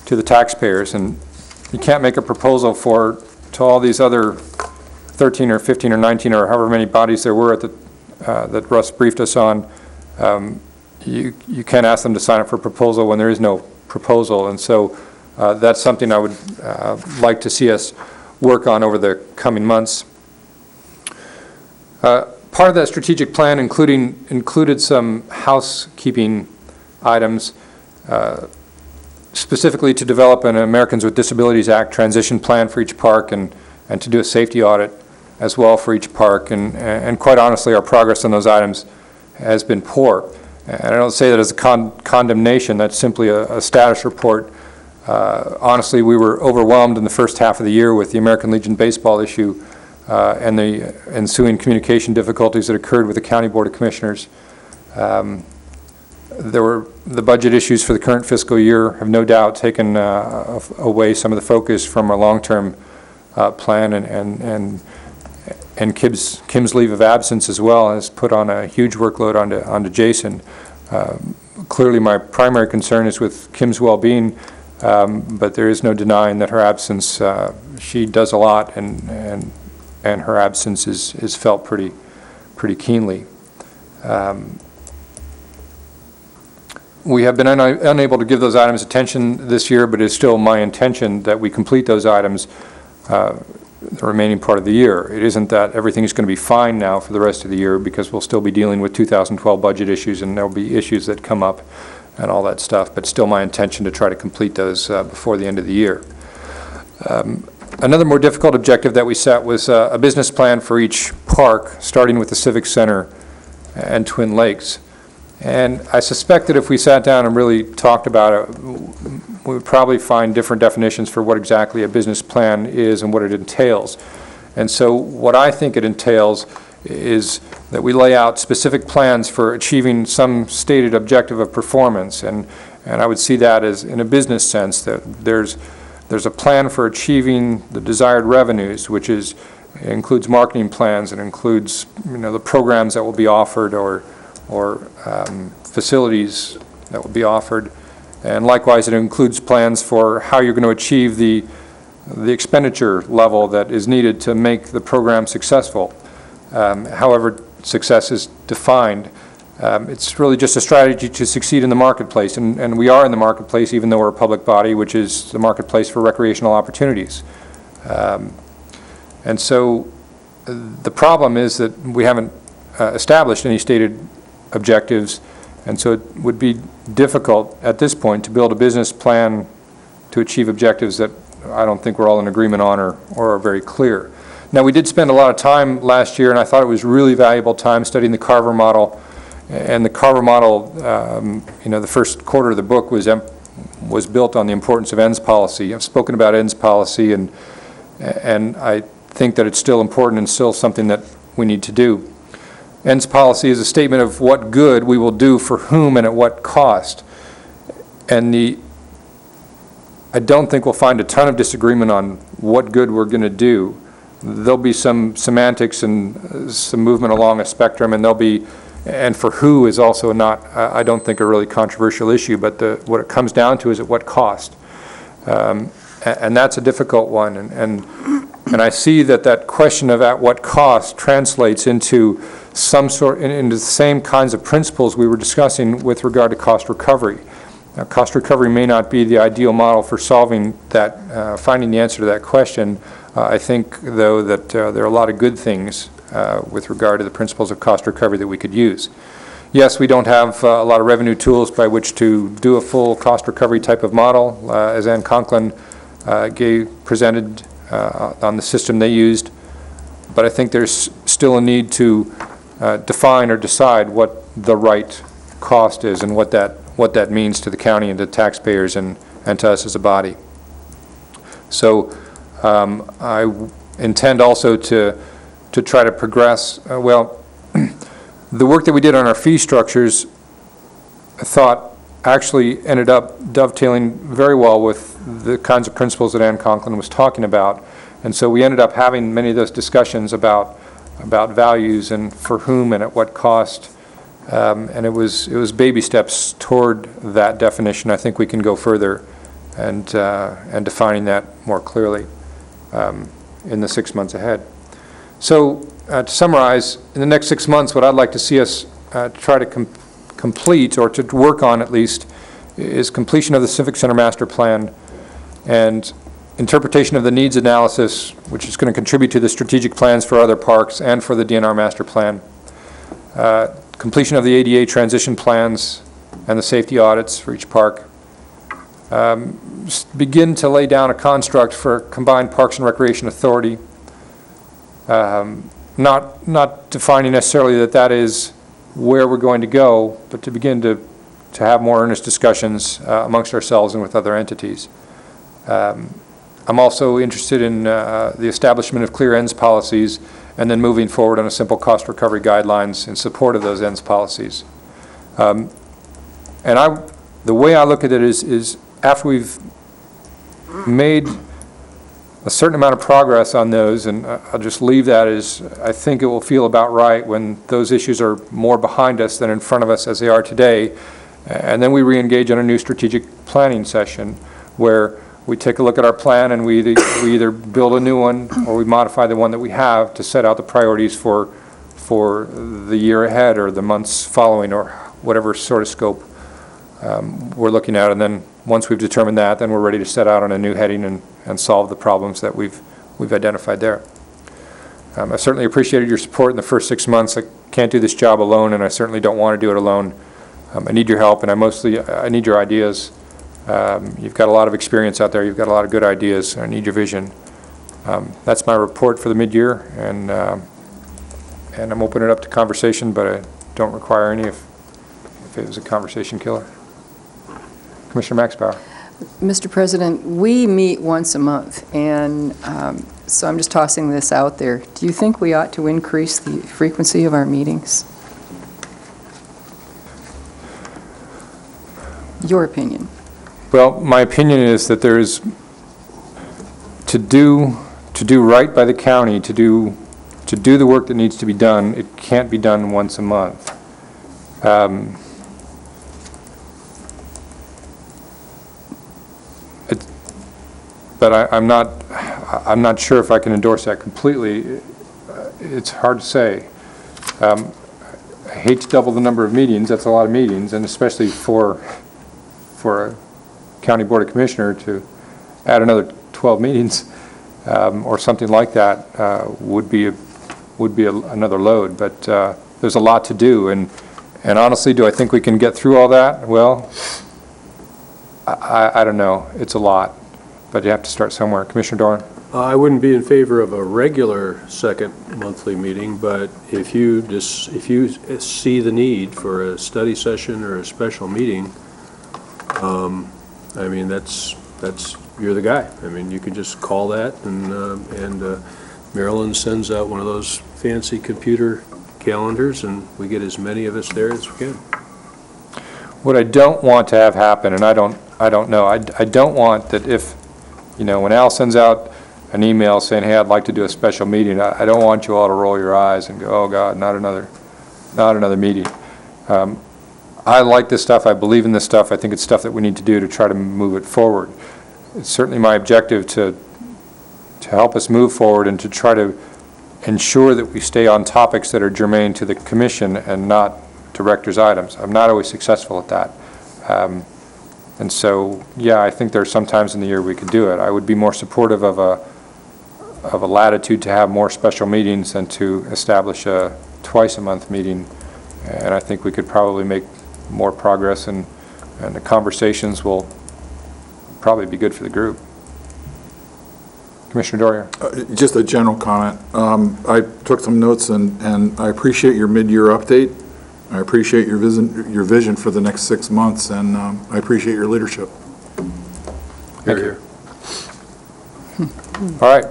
to the taxpayers. And you can't make a proposal to all these other 13 or 15 or 19 or however many bodies there were that Russ briefed us on. You can't ask them to sign up for a proposal when there is no proposal. And so that's something I would like to see us work on over the coming months. Part of that strategic plan included some housekeeping items, specifically to develop an Americans with Disabilities Act transition plan for each park, and to do a safety audit as well for each park. And quite honestly, our progress on those items has been poor. And I don't say that as a condemnation. That's simply a status report. Honestly, we were overwhelmed in the first half of the year with the American Legion baseball issue and the ensuing communication difficulties that occurred with the County Board of Commissioners. There were the budget issues for the current fiscal year have no doubt taken away some of the focus from our long-term plan, and Kim's leave of absence as well has put on a huge workload onto Jason. Clearly, my primary concern is with Kim's well-being. But there is no denying that her absence, she does a lot, and her absence is felt pretty keenly. We have been unable to give those items attention this year, but it's still my intention that we complete those items the remaining part of the year. It isn't that everything's going to be fine now for the rest of the year, because we'll still be dealing with 2012 budget issues, and there'll be issues that come up and all that stuff, but still my intention to try to complete those before the end of the year. Another more difficult objective that we set was a business plan for each park, starting with the Civic Center and Twin Lakes. And I suspect that if we sat down and really talked about it, we would probably find different definitions for what exactly a business plan is and what it entails. And so what I think it entails is that we lay out specific plans for achieving some stated objective of performance. And I would see that as, in a business sense, that there's a plan for achieving the desired revenues, which includes marketing plans, and includes, the programs that will be offered, or facilities that will be offered. And likewise, it includes plans for how you're going to achieve the expenditure level that is needed to make the program successful. However success is defined. It's really just a strategy to succeed in the marketplace, and we are in the marketplace, even though we're a public body, which is the marketplace for recreational opportunities. And so the problem is that we haven't established any stated objectives, and so it would be difficult at this point to build a business plan to achieve objectives that I don't think we're all in agreement on or are very clear. Now, we did spend a lot of time last year, and I thought it was really valuable time studying the Carver model. And the Carver model, the first quarter of the book was built on the importance of ends policy. I've spoken about ends policy, and I think that it's still important and still something that we need to do. Ends policy is a statement of what good we will do for whom and at what cost. And I don't think we'll find a ton of disagreement on what good we're going to do. There'll be some semantics and some movement along a spectrum, and for who is also not, I don't think, a really controversial issue, but what it comes down to is at what cost. And that's a difficult one. And I see that question of at what cost translates into into the same kinds of principles we were discussing with regard to cost recovery. Now, cost recovery may not be the ideal model for solving that, finding the answer to that question. I think, though, that there are a lot of good things with regard to the principles of cost recovery that we could use. Yes, we don't have a lot of revenue tools by which to do a full cost recovery type of model, as Ann Conklin presented on the system they used. But I think there's still a need to define or decide what the right cost is and what that means to the county and to taxpayers and to us as a body. So I intend also to try to progress. The work that we did on our fee structures, I thought, actually ended up dovetailing very well with the kinds of principles that Ann Conklin was talking about. And so we ended up having many of those discussions about values and for whom and at what cost. And it was baby steps toward that definition. I think we can go further and defining that more clearly in the 6 months ahead. So to summarize, in the next 6 months, what I'd like to see us try to complete, or to work on at least, is completion of the Civic Center Master Plan and interpretation of the needs analysis, which is going to contribute to the strategic plans for other parks and for the DNR Master Plan. Completion of the ADA transition plans and the safety audits for each park. Begin to lay down a construct for a combined Parks and Recreation Authority. Not defining necessarily that is where we're going to go, but to begin to have more earnest discussions amongst ourselves and with other entities. I'm also interested in the establishment of clear ends policies and then moving forward on a simple cost recovery guidelines in support of those ends policies. And the way I look at it is after we've made a certain amount of progress on those, and I'll just leave that as I think it will feel about right when those issues are more behind us than in front of us as they are today, and then we re-engage on a new strategic planning session. where we take a look at our plan and we either build a new one or we modify the one that we have to set out the priorities for the year ahead or the months following or whatever sort of scope we're looking at. And then once we've determined that, then we're ready to set out on a new heading and solve the problems that we've identified there. I certainly appreciated your support in the first 6 months. I can't do this job alone, and I certainly don't want to do it alone. I need your help, and I need your ideas. You've got a lot of experience out there. You've got a lot of good ideas. I need your vision. That's my report for the mid-year, and I'm opening it up to conversation, but I don't require any if it was a conversation killer. Commissioner Maxbauer. Mr. President, we meet once a month, and so I'm just tossing this out there. Do you think we ought to increase the frequency of our meetings? Your opinion. Well, my opinion is that there is, to do right by the county, to do the work that needs to be done, it can't be done once a month. But I'm not sure if I can endorse that completely. It's hard to say. I hate to double the number of meetings. That's a lot of meetings, and especially for a county board of commissioner to add another 12 meetings or something like that would be another load. But there's a lot to do, and honestly, do I think we can get through all that? Well, I don't know. It's a lot. But you have to start somewhere. Commissioner Doran? I wouldn't be in favor of a regular second monthly meeting, but if you see the need for a study session or a special meeting, I mean, you're the guy. I mean, you can just call that, and Marilyn sends out one of those fancy computer calendars, and we get as many of us there as we can. What I don't want to have happen, and I don't know, I don't want that if, when Al sends out an email saying, hey, I'd like to do a special meeting, I don't want you all to roll your eyes and go, oh, God, not another meeting. I like this stuff. I believe in this stuff. I think it's stuff that we need to do to try to move it forward. It's certainly my objective to help us move forward and to try to ensure that we stay on topics that are germane to the commission and not director's items. I'm not always successful at that. And so, yeah, I think there are some times in the year we could do it. I would be more supportive of a latitude to have more special meetings than to establish a twice-a-month meeting. And I think we could probably make more progress, and the conversations will probably be good for the group. Commissioner Dorier. Just a general comment. I took some notes, and I appreciate your mid-year update. I appreciate your vision for the next 6 months, and I appreciate your leadership. Thank you. All right.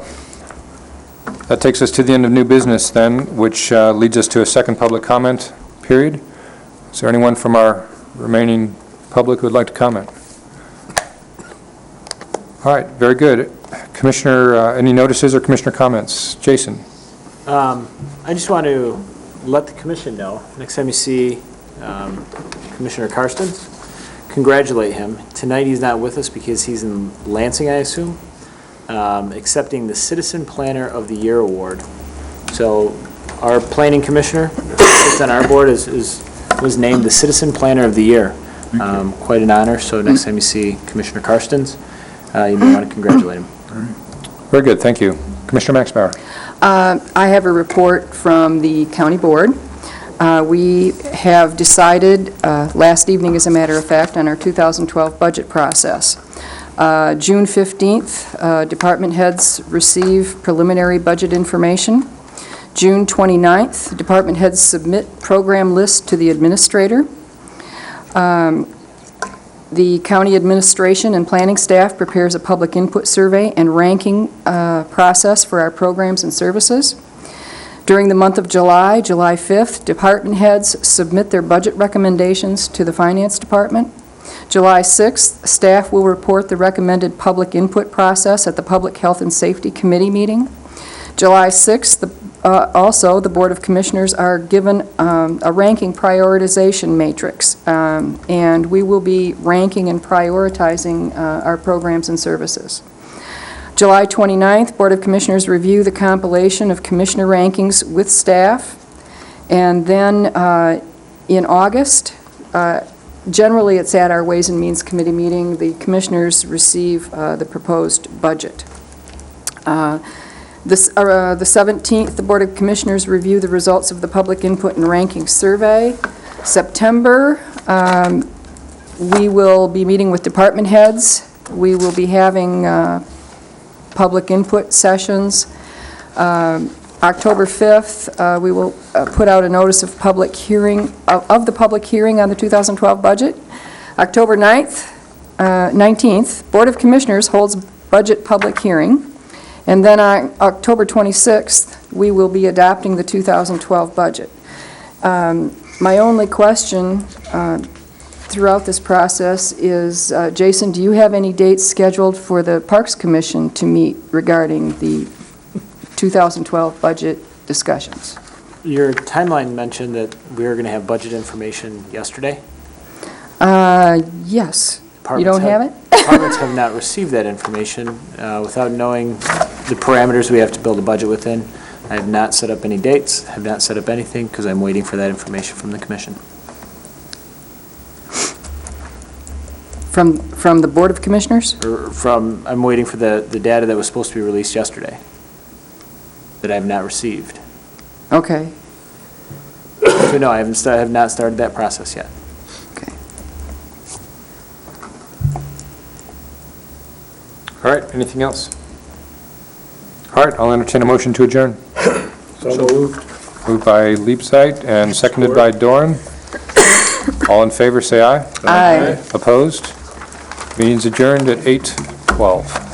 That takes us to the end of new business then, which leads us to a second public comment period. Is there anyone from our remaining public who would like to comment? All right, very good. Commissioner, any notices or commissioner comments? Jason. I just want to let the commission know, next time you see Commissioner Karstens, congratulate him. Tonight he's not with us because he's in Lansing, I assume, accepting the Citizen Planner of the Year Award. So our planning commissioner sits on our board was named the Citizen Planner of the Year. Quite an honor, so next time you see Commissioner Karstens, you may want to congratulate him. Very good, thank you. Commissioner Maxbauer. I have a report from the county board. We have decided, last evening as a matter of fact, on our 2012 budget process. June 15th, department heads receive preliminary budget information. June 29th, department heads submit program list to the administrator. The county administration and planning staff prepares a public input survey and ranking process for our programs and services. During the month of July, July 5th, department heads submit their budget recommendations to the finance department. July 6th, staff will report the recommended public input process at the Public Health and Safety Committee meeting. July 6th, the Also, the Board of Commissioners are given a ranking prioritization matrix, and we will be ranking and prioritizing our programs and services. July 29th, Board of Commissioners review the compilation of commissioner rankings with staff, and then in August, generally it's at our Ways and Means Committee meeting, the commissioners receive the proposed budget. The 17th, the Board of Commissioners review the results of the Public Input and Ranking Survey. September, we will be meeting with department heads. We will be having public input sessions. October 5th, we will put out a notice of public hearing, of the public hearing on the 2012 budget. October 19th, Board of Commissioners holds budget public hearing. And then on October 26th, we will be adopting the 2012 budget. My only question throughout this process is, Jason, do you have any dates scheduled for the Parks Commission to meet regarding the 2012 budget discussions? Your timeline mentioned that we were going to have budget information yesterday. Yes. You don't have it? Departments have not received that information without knowing the parameters we have to build a budget within. I have not set up any dates, have not set up anything, because I'm waiting for that information from the commission. From the Board of Commissioners? I'm waiting for the data that was supposed to be released yesterday that I have not received. Okay. So no, I have not started that process yet. All right, anything else? All right, I'll entertain a motion to adjourn. So moved. Moved by Leapside and seconded by Doran. All in favor, say aye. Aye. Opposed? Meeting's adjourned at 8:12.